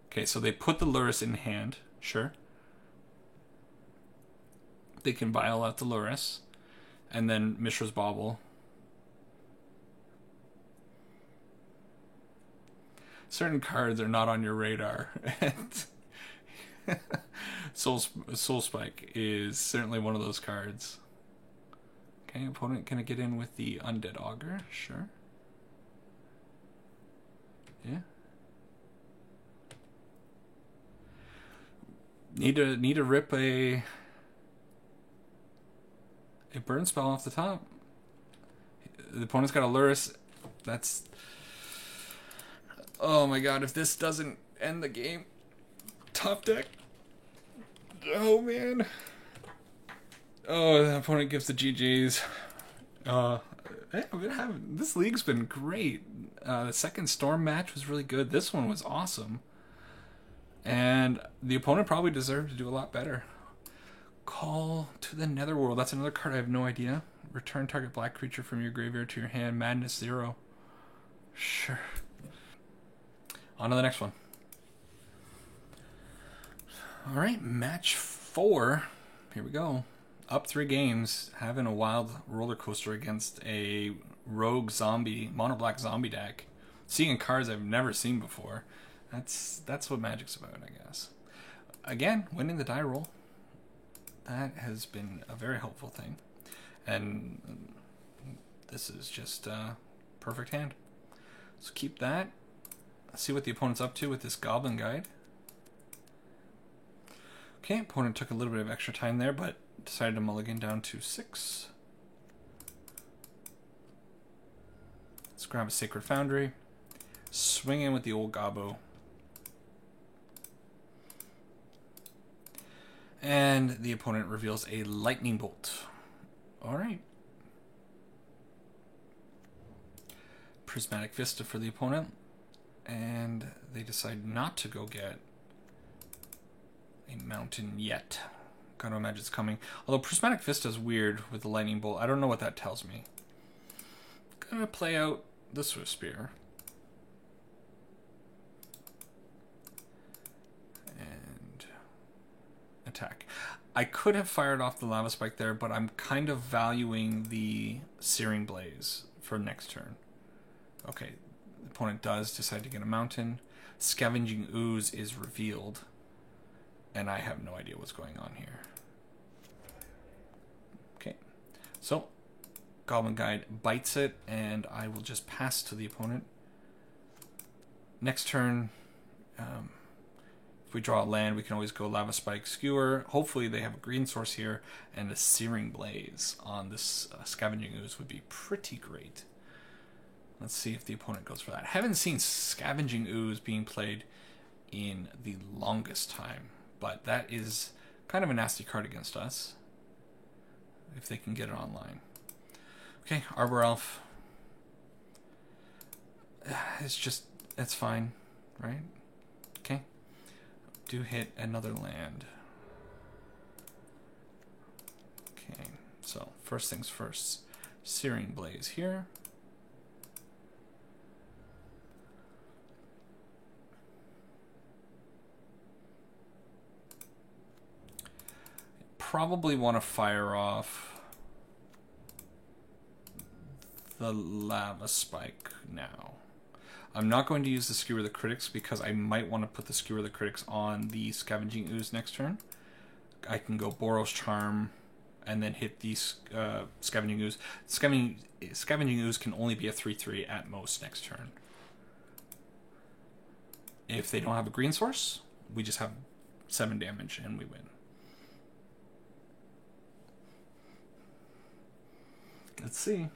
Okay, so they put the Lurrus in hand, sure. They can vial out the Lurrus, and then Mishra's Bauble. Certain cards are not on your radar, and Soul Spike is certainly one of those cards. Okay, opponent gonna get in with the Undead Augur, sure. Yeah. Need to rip a burn spell off the top. The opponent's got a Lurrus. That's... Oh my god, if this doesn't end the game. Top deck. Oh man. Oh, the opponent gives the GGs. This league's been great. The second Storm match was really good. This one was awesome. And the opponent probably deserved to do a lot better. Call to the Netherworld. That's another card I have no idea. Return target black creature from your graveyard to your hand. Madness 0. Sure. On to the next one. Alright, match 4. Here we go. Up 3 games. Having a wild roller coaster against a rogue zombie, mono black zombie deck. Seeing cards I've never seen before. That's what Magic's about, I guess. Again, winning the die roll. That has been a very helpful thing. And this is just a perfect hand. So keep that. Let's see what the opponent's up to with this Goblin Guide. Okay, opponent took a little bit of extra time there, but decided to mulligan down to 6. Let's grab a Sacred Foundry. Swing in with the old Gobbo. And the opponent reveals a Lightning Bolt. Alright. Prismatic Vista for the opponent. And they decide not to go get a mountain yet. Gotta imagine it's coming. Although Prismatic Vista is weird with the Lightning Bolt. I don't know what that tells me. Gonna play out the Swiftspear. And attack. I could have fired off the Lava Spike there, but I'm kind of valuing the Searing Blaze for next turn. Okay, the opponent does decide to get a mountain. Scavenging Ooze is revealed. And I have no idea what's going on here. Okay, so Goblin Guide bites it, and I will just pass to the opponent. Next turn, if we draw a land, we can always go Lava Spike, Skewer. Hopefully they have a green source here, and a Searing Blaze on this Scavenging Ooze would be pretty great. Let's see if the opponent goes for that. Haven't seen Scavenging Ooze being played in the longest time. But that is kind of a nasty card against us, if they can get it online. Okay, Arbor Elf. It's fine, right? Okay. Do hit another land. Okay, so first things first. Searing Blaze here. Probably want to fire off the Lava Spike now. I'm not going to use the Skewer the Critics because I might want to put the Skewer the Critics on the Scavenging Ooze next turn. I can go Boros Charm and then hit the Scavenging Ooze. Scavenging Ooze can only be a 3/3 at most next turn. If they don't have a green source, we just have 7 damage and we win. Let's see.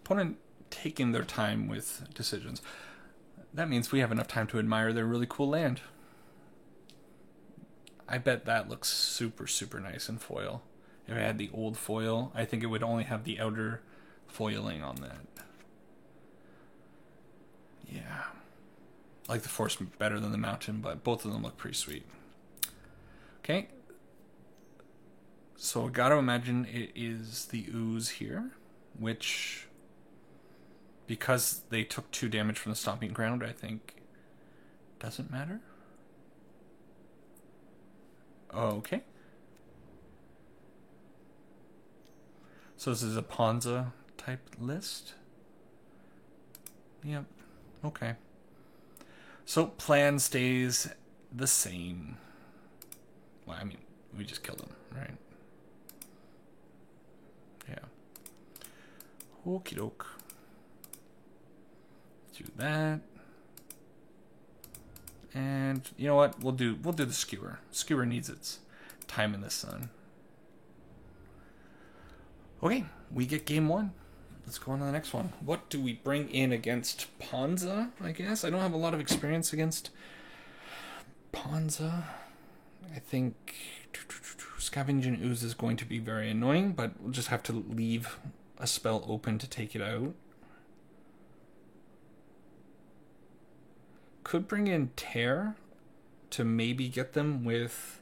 Opponent taking their time with decisions. That means we have enough time to admire their really cool land. I bet that looks super, super nice in foil. If I had the old foil, I think it would only have the outer foiling on that. Yeah. I like the forest better than the mountain, but both of them look pretty sweet. Okay. So I gotta imagine it is the ooze here, which, because they took 2 damage from the stomping ground, I think doesn't matter. Okay. So this is a Ponza type list. Yep. Okay. So plan stays the same. Well, I mean, we just killed him, right? Yeah. Okie doke. Do that. And you know what? We'll do the skewer. Skewer needs its time in the sun. Okay, we get game 1. Let's go on to the next one. What do we bring in against Ponza, I guess? I don't have a lot of experience against Ponza. I think Scavenging Ooze is going to be very annoying, but we'll just have to leave a spell open to take it out. Could bring in Tear to maybe get them with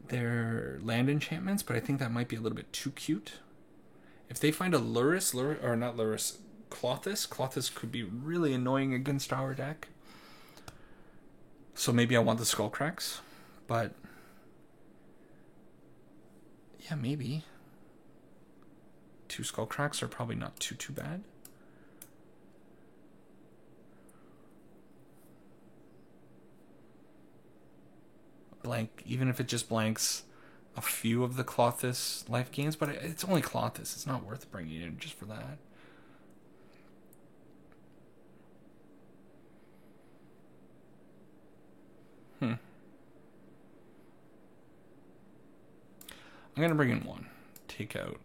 their land enchantments, but I think that might be a little bit too cute. If they find a Lurrus, or not Lurrus, Klothys could be really annoying against our deck. So maybe I want the Skullcracks, but yeah, maybe 2 Skullcracks are probably not too bad. Blank, even if it just blanks a few of the Klothys life gains, but it's only Klothys. It's not worth bringing it in just for that. I'm going to bring in 1. Take out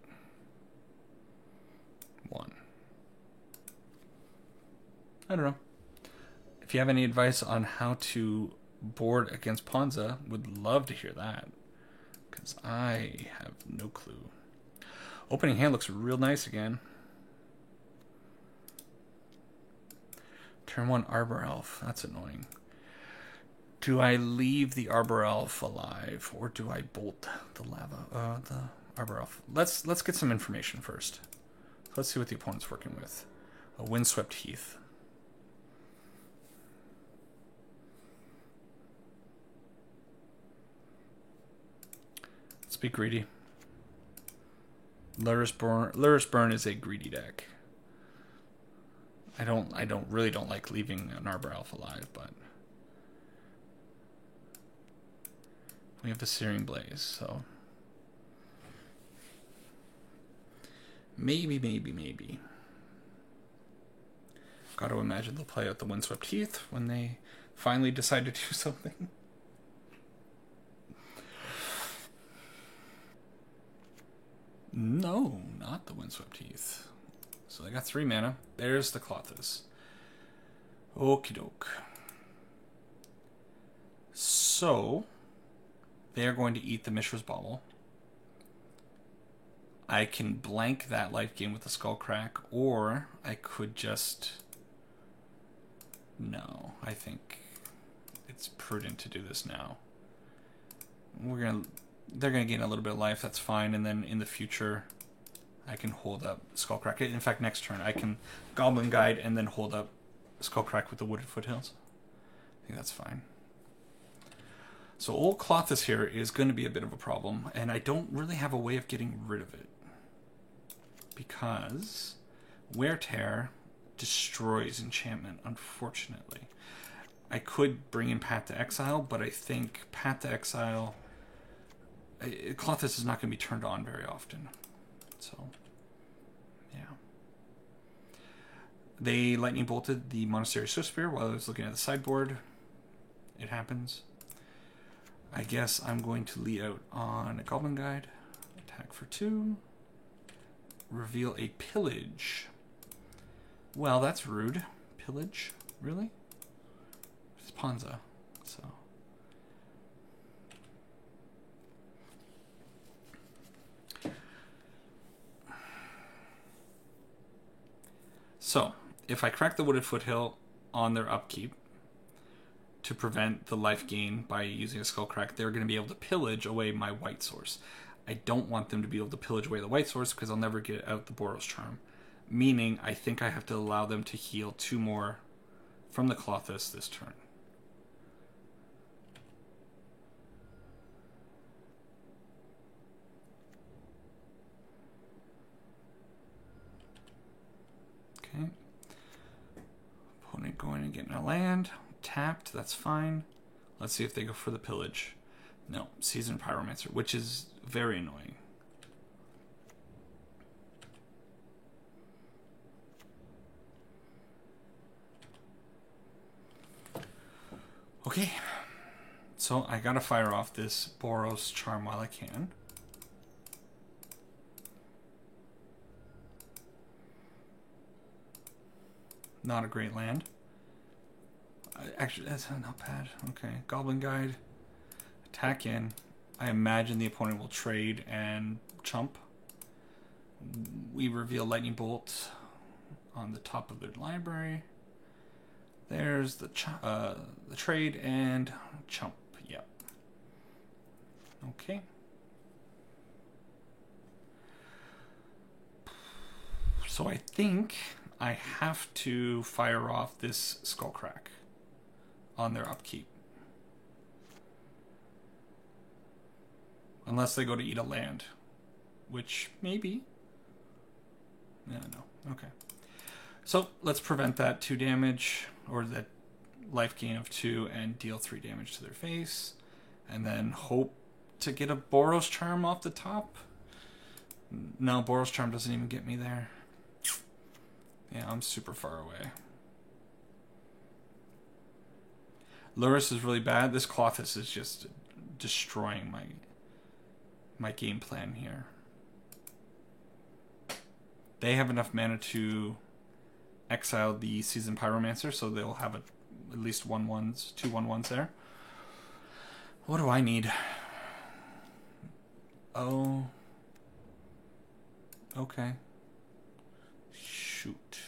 1. I don't know. If you have any advice on how to board against Ponza, would love to hear that, because I have no clue. Opening hand looks real nice again. Turn 1 Arbor Elf. That's annoying. Do I leave the Arbor Elf alive, or do I bolt the Arbor Elf? Let's get some information first. Let's see what the opponent's working with. A Windswept Heath. Let's be greedy. Lurrus Burn is a greedy deck. I really don't like leaving an Arbor Elf alive, but we have the Searing Blaze, so maybe. Got to imagine they'll play out the Windswept Heath when they finally decide to do something. No, not the Windswept Heath. So they got 3 mana. There's the Klothys. Okie doke. So they are going to eat the Mishra's Bauble. I can blank that life gain with the Skullcrack, or I could just... No, I think it's prudent to do this now. They're gonna gain a little bit of life, that's fine, and then in the future I can hold up Skullcrack. In fact, next turn I can Goblin Guide and then hold up Skullcrack with the Wooded Foothills. I think that's fine. So old Clothis here is going to be a bit of a problem, and I don't really have a way of getting rid of it. Because Wear Tear destroys enchantment, unfortunately. I could bring in Path to Exile, but I think Path to Exile... Clothis is not going to be turned on very often. So, yeah. They Lightning Bolted the Monastery Swiftspear while I was looking at the sideboard. It happens. I guess I'm going to lead out on a Goblin Guide. Attack for 2. Reveal a Pillage. Well, that's rude. Pillage? Really? It's Ponza, so... So, if I crack the Wooded Foothill on their upkeep to prevent the life gain by using a Skullcrack, they're going to be able to pillage away my white source. I don't want them to be able to pillage away the white source because I'll never get out the Boros Charm. Meaning, I think I have to allow them to heal 2 more from the Clothis this turn. Okay. Opponent going and getting a land. Tapped, that's fine. Let's see if they go for the pillage. No, Seasoned Pyromancer, which is very annoying. Okay, so I gotta fire off this Boros Charm while I can. Not a great land. Actually, that's not bad. Okay, Goblin Guide. Attack in. I imagine the opponent will trade and chump. We reveal Lightning Bolt on the top of their library. There's the trade and chump. Yep. Okay. So I think I have to fire off this Skullcrack on their upkeep. Unless they go to eat a land. Which, maybe. Yeah, no. Okay. So, let's prevent that 2 damage, or that life gain of 2, and deal 3 damage to their face. And then hope to get a Boros Charm off the top. No, Boros Charm doesn't even get me there. Yeah, I'm super far away. Lurrus is really bad. This Clothis is just destroying my game plan here. They have enough mana to exile the Seasoned Pyromancer, so they'll have at least 2 1/1s there. What do I need? Oh. Okay. Shoot.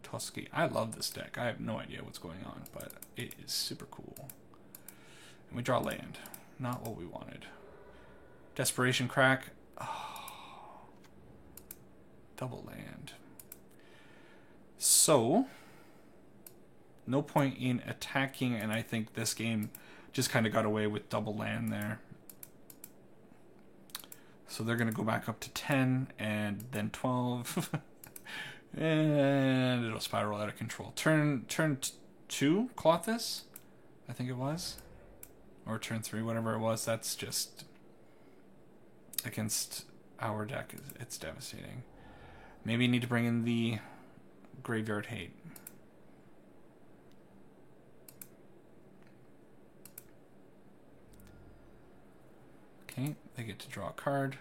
Tusky. I love this deck. I have no idea what's going on, but it is super cool. And we draw land. Not what we wanted. Desperation Crack. Oh. Double land. So, no point in attacking, and I think this game just kind of got away with double land there. So they're going to go back up to 10, and then 12. And it'll spiral out of control. Turn 2, Clothis? I think it was. Or turn 3, whatever it was. That's just... against our deck, it's devastating. Maybe you need to bring in the Graveyard Hate. Okay, they get to draw a card.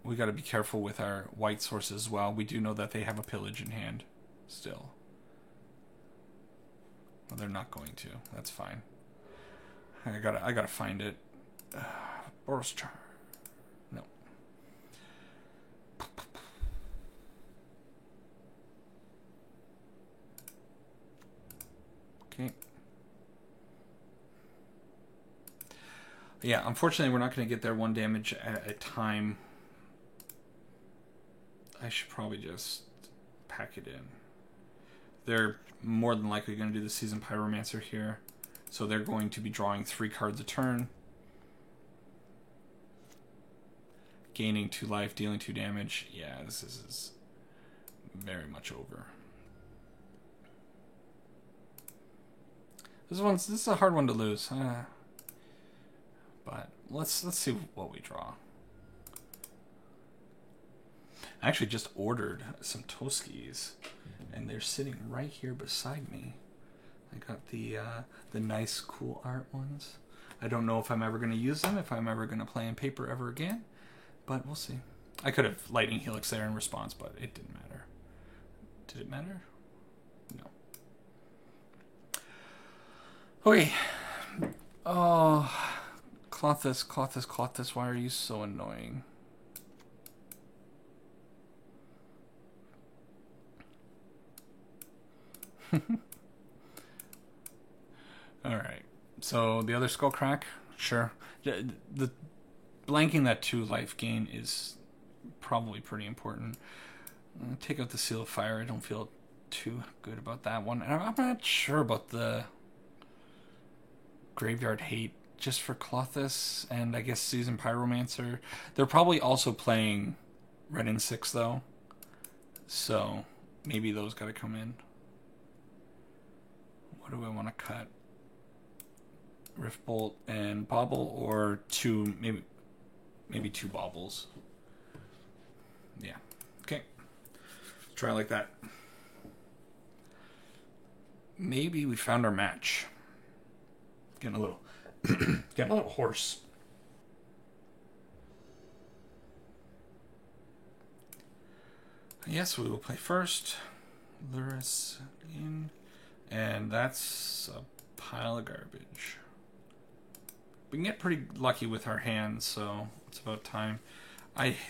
We got to be careful with our white sources as well. We do know that they have a pillage in hand still. Well, they're not going to. That's fine. I gotta find it. Boros Charm. No. Okay. Yeah, unfortunately, we're not going to get there 1 damage at a time. I should probably just pack it in. They're more than likely going to do the Seasoned Pyromancer here. So they're going to be drawing 3 cards a turn. Gaining 2 life, dealing 2 damage. Yeah, this is very much over. This is a hard one to lose. But let's see what we draw. I actually just ordered some Toskis, and they're sitting right here beside me. I got the nice, cool art ones. I don't know if I'm ever going to use them, if I'm ever going to play in paper ever again, but we'll see. I could have Lightning Helix there in response, but it didn't matter. Did it matter? No. Okay. Oh, Clothis, why are you so annoying? Alright, so the other Skullcrack, sure. The blanking that 2 life gain is probably pretty important. Take out the Seal of Fire, I don't feel too good about that one. And I'm not sure about the Graveyard Hate just for Clothis and I guess Seasoned Pyromancer. They're probably also playing Red and 6 though, so maybe those gotta come in. What do I want to cut? Rift Bolt and Bobble, or 2, maybe 2 Bobbles. Yeah. Okay. Let's try it like that. Maybe we found our match. Getting a little hoarse. Yes, we will play first. Luris in. And that's a pile of garbage. We can get pretty lucky with our hands, so it's about time.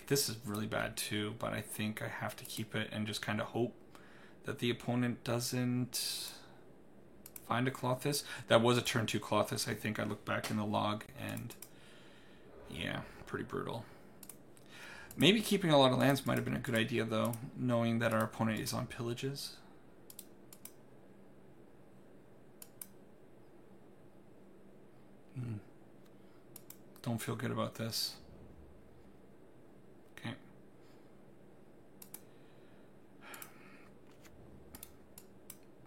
This is really bad too, but I think I have to keep it and just kind of hope that the opponent doesn't find a Clothis. That was a turn 2 Clothis, I think. I looked back in the log, and yeah, pretty brutal. Maybe keeping a lot of lands might have been a good idea, though, knowing that our opponent is on pillages. Don't feel good about this. Okay.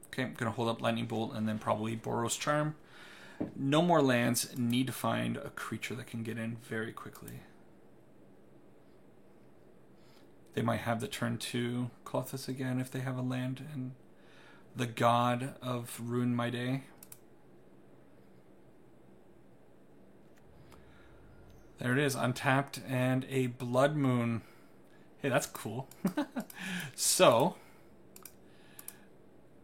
Okay, I'm going to hold up Lightning Bolt and then probably Boros Charm. No more lands. Need to find a creature that can get in very quickly. They might have the turn 2 Clothis again if they have a land. And the God of Ruin My Day. There it is, untapped, and a Blood Moon. Hey, that's cool. So,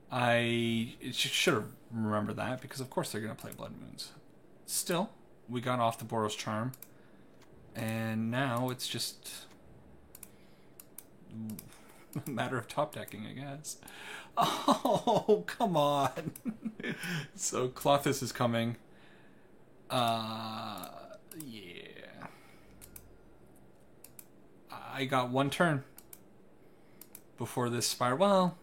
I should have remembered that, because of course they're going to play Blood Moons. Still, we got off the Boros Charm, and now it's just a matter of top decking, I guess. Oh, come on. So, Clothis is coming. Yeah. I got 1 turn before this Spire. Well,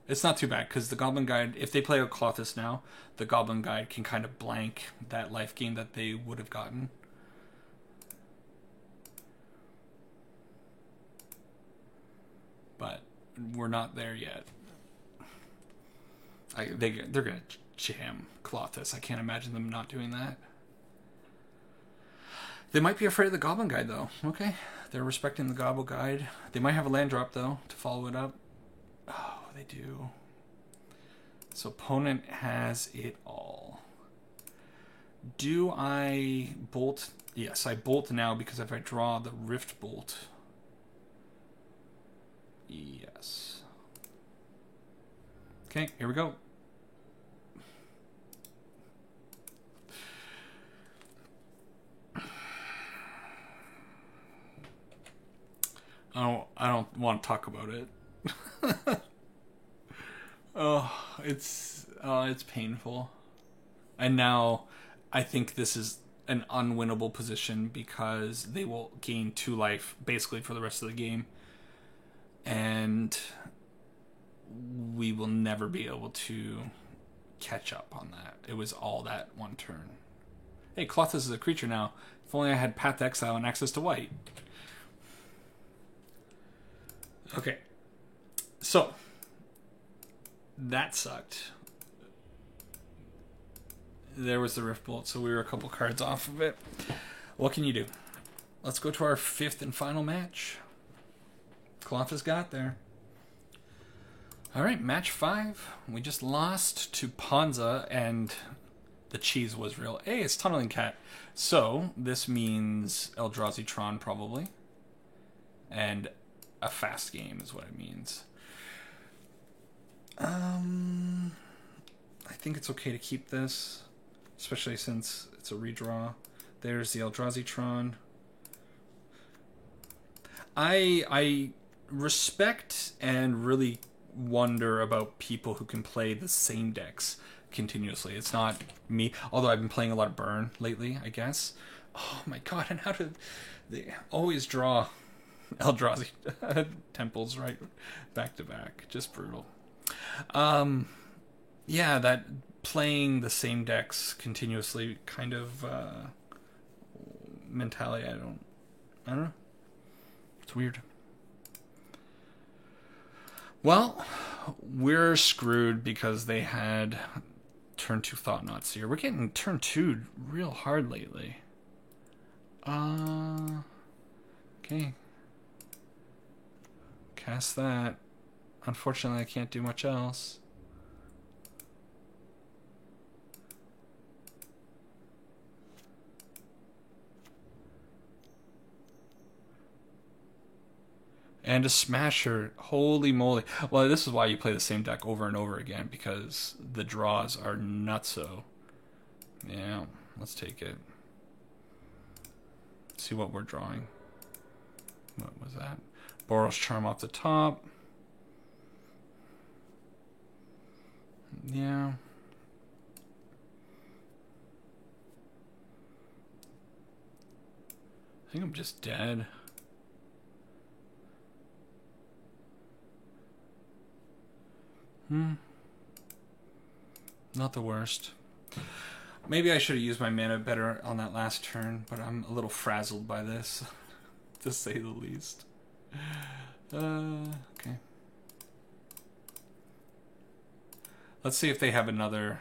it's not too bad, because the Goblin Guide, if they play a Clothis now, the Goblin Guide can kind of blank that life gain that they would have gotten. But we're not there yet. They're going to jam Clothis. I can't imagine them not doing that. They might be afraid of the Goblin Guide, though. Okay. They're respecting the Goblin Guide. They might have a land drop, though, to follow it up. Oh, they do. So opponent has it all. Do I bolt? Yes, I bolt now, because if I draw the Rift Bolt... Yes. Okay, here we go. I don't want to talk about it. It's painful. And now I think this is an unwinnable position because they will gain 2 life basically for the rest of the game. And we will never be able to catch up on that. It was all that one turn. Hey, Clothis is a creature now. If only I had Path to Exile and access to white. Okay. So, that sucked. There was the Rift Bolt, so we were a couple cards off of it. What can you do? Let's go to our 5th and final match. Clothis got there. Alright, match 5. We just lost to Ponza, and the cheese was real. Hey, it's Tunneling Cat. So, this means Eldrazi Tron, probably. And a fast game is what it means. I think it's okay to keep this, especially since it's a redraw. There's the Eldrazi Tron. I respect and really wonder about people who can play the same decks continuously. It's not me, although I've been playing a lot of Burn lately, I guess. Oh my god, and how did they always draw Eldrazi temples right back to back? Just brutal. Yeah, that playing the same decks continuously kind of mentality, I don't know. It's weird. Well, we're screwed because they had turn 2 Thought-Knot here. We're getting turn 2 real hard lately. Okay. Cast that. Unfortunately, I can't do much else. And a Smasher. Holy moly. Well, this is why you play the same deck over and over again, because the draws are nutso. Yeah, let's take it. Let's see what we're drawing. What was that? Boros Charm off the top. Yeah. I think I'm just dead. Not the worst. Maybe I should have used my mana better on that last turn, but I'm a little frazzled by this, to say the least. Okay. Let's see if they have another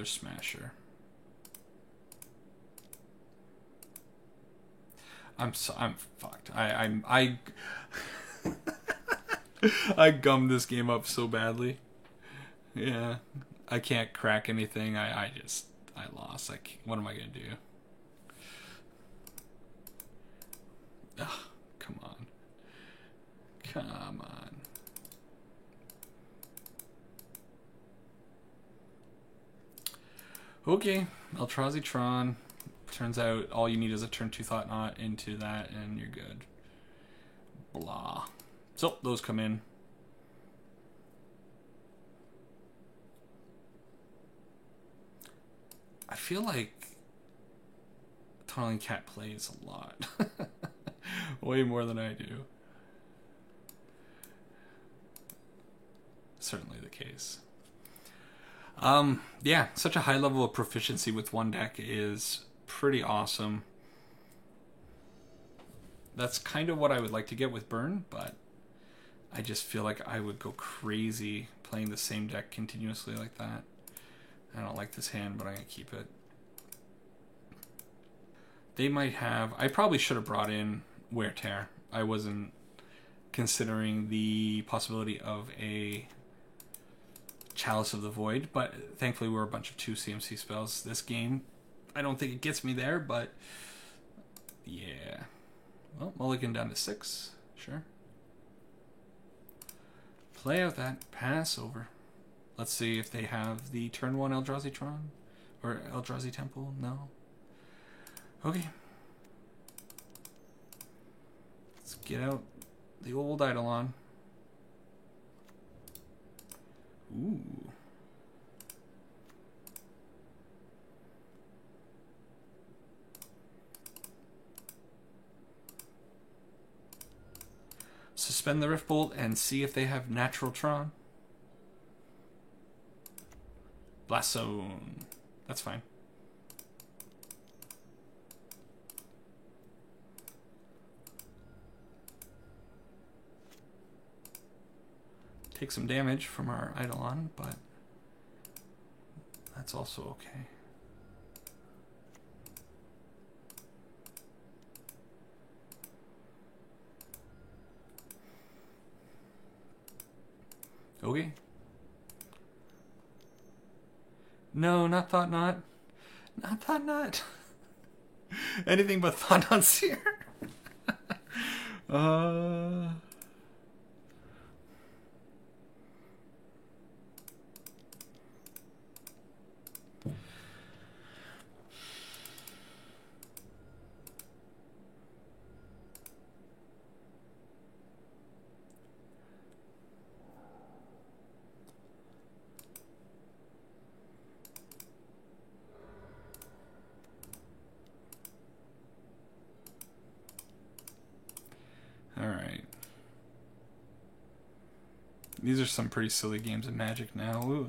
Smasher. I'm fucked. I I gummed this game up so badly. Yeah, I can't crack anything. I lost. Like, what am I gonna do? Ugh, come on. Okay, Eldrazi Tron. Turns out all you need is a turn 2 Thought-Knot into that, and you're good. Blah. So, those come in. I feel like Tunneling Cat plays a lot. Way more than I do. Certainly the case. Yeah, such a high level of proficiency with one deck is pretty awesome. That's kind of what I would like to get with Burn, but I just feel like I would go crazy playing the same deck continuously like that. I don't like this hand, but I'm going to keep it. They might have... I probably should have brought in Wear Tear. I wasn't considering the possibility of a Chalice of the Void, but thankfully we're a bunch of 2 CMC spells this game. I don't think it gets me there, but yeah. Well, mulligan down to 6. Sure. Play out that pass over. Let's see if they have the turn 1 Eldrazi Tron or Eldrazi Temple. No. Okay. Get out the old Eidolon. Ooh. Suspend the Rift Bolt and see if they have Natural Tron. Blast Zone. That's fine. Take some damage from our Eidolon, but that's also okay. Okay. No, not Thought Knot. Not Thought Knot. Anything but Thought Knot's here. Alright. These are some pretty silly games of Magic now. Ooh.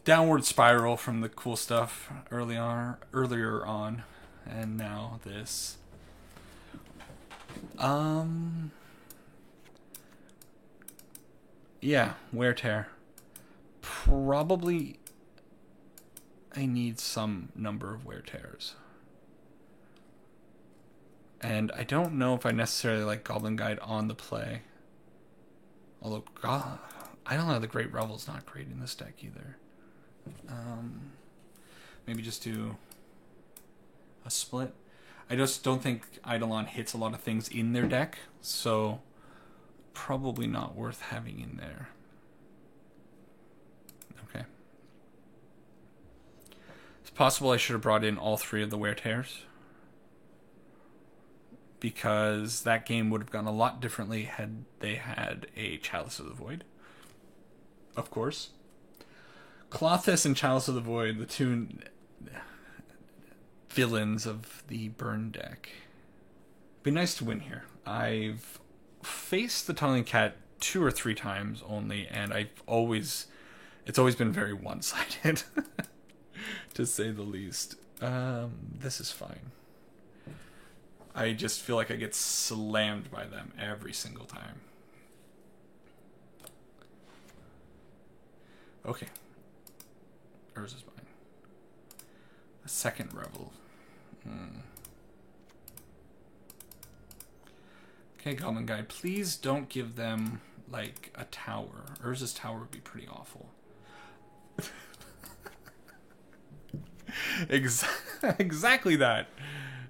Downward spiral from the cool stuff earlier on, and now this. Yeah, Wear Tear. Probably I need some number of Wear Tears. And I don't know if I necessarily like Goblin Guide on the play. Although, God, I don't know, the Great Revel's not great in this deck either. Maybe just do a split. I just don't think Eidolon hits a lot of things in their deck, so probably not worth having in there. Okay. It's possible I should have brought in all three of the Wear Tears, because that game would have gone a lot differently had they had a Chalice of the Void. Of course. Klothys and Chalice of the Void, the two villains of the burn deck. Be nice to win here. I've faced the Tunneling Cat 2 or 3 times only, and it's always been very one-sided, to say the least. This is fine. I just feel like I get slammed by them every single time. Okay. Urza's mine. A second Revel. Okay, Goblin Guide, please don't give them, like, a tower. Urza's tower would be pretty awful. Exactly that.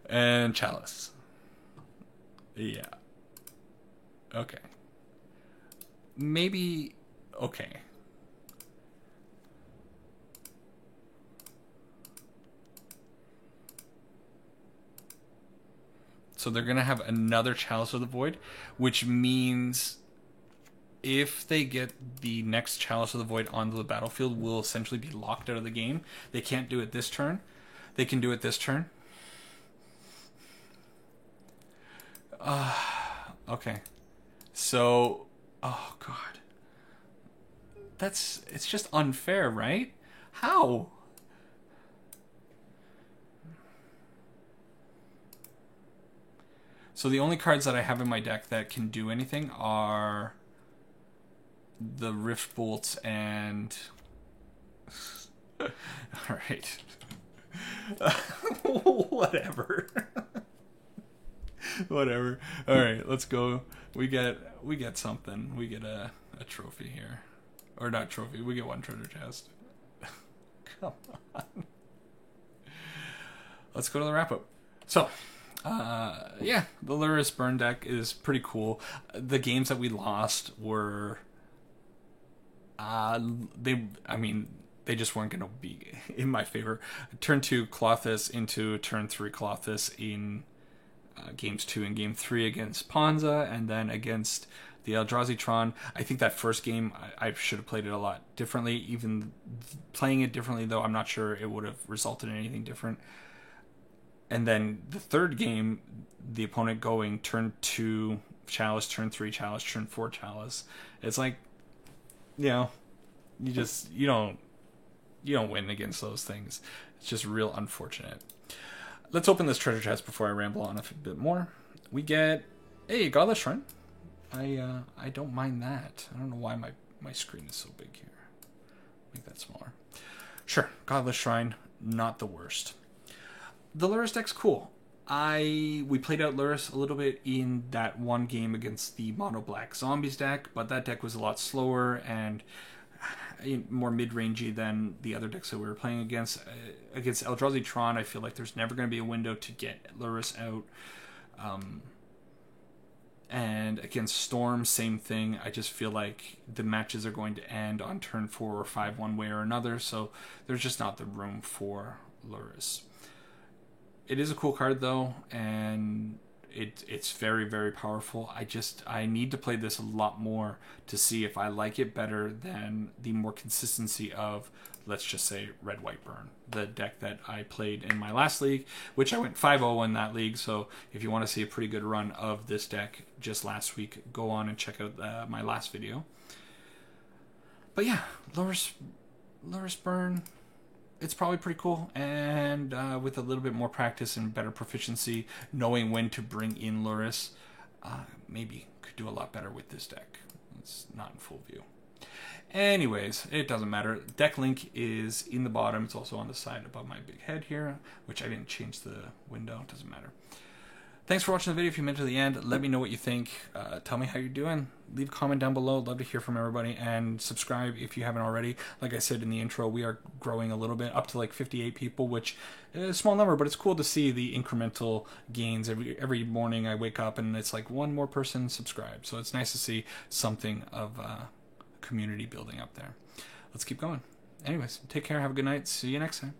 And Chalice. Yeah. Okay. Maybe... Okay. So they're going to have another Chalice of the Void, which means if they get the next Chalice of the Void onto the battlefield, we'll essentially be locked out of the game. They can't do it this turn. They can do it this turn. Okay. So, oh God. It's just unfair, right? How? So the only cards that I have in my deck that can do anything are the Rift Bolts and... Alright. Whatever. Whatever. Alright, let's go. We get something. We get a trophy here. Or not trophy, we get one treasure chest. Come on. Let's go to the wrap-up. So... yeah, the Lurrus burn deck is pretty cool. The games that we lost were, they just weren't going to be in my favor. Turn 2 Klothys into turn 3 Klothys in games 2 and game 3 against Ponza, and then against the Eldrazi Tron. I think that first game, I should have played it a lot differently. Even playing it differently, though, I'm not sure it would have resulted in anything different. And then the third game, the opponent going turn 2 Chalice, turn 3 Chalice, turn 4 Chalice. It's like, you don't win against those things. It's just real unfortunate. Let's open this treasure chest before I ramble on a bit more. We get a Godless Shrine. I don't mind that. I don't know why my screen is so big here. Make that smaller. Sure, Godless Shrine, not the worst. The Lurrus deck's cool. We played out Lurrus a little bit in that one game against the Mono Black Zombies deck, but that deck was a lot slower and more mid-rangey than the other decks that we were playing against. Against Eldrazi Tron, I feel like there's never going to be a window to get Lurrus out. And against Storm, same thing. I just feel like the matches are going to end on turn 4 or 5 one way or another, so there's just not the room for Lurrus. It is a cool card, though, and it's very, very powerful. I need to play this a lot more to see if I like it better than the more consistency of, let's just say, Red White Burn, the deck that I played in my last league, which I went 5-0 in that league. So if you want to see a pretty good run of this deck just last week, go on and check out my last video. But yeah, Lurrus Burn, it's probably pretty cool, and with a little bit more practice and better proficiency, knowing when to bring in Lurrus, maybe could do a lot better with this deck. It's not in full view. Anyways, it doesn't matter. Deck link is in the bottom. It's also on the side above my big head here, which I didn't change the window. It doesn't matter. Thanks for watching the video. If you made it to the end, let me know what you think. Tell me how you're doing. Leave a comment down below. Love to hear from everybody. And subscribe if you haven't already. Like I said in the intro, we are growing a little bit, up to like 58 people, which is a small number, but it's cool to see the incremental gains. Every morning I wake up and it's like one more person subscribed. So it's nice to see something of community building up there. Let's keep going. Anyways, take care. Have a good night. See you next time.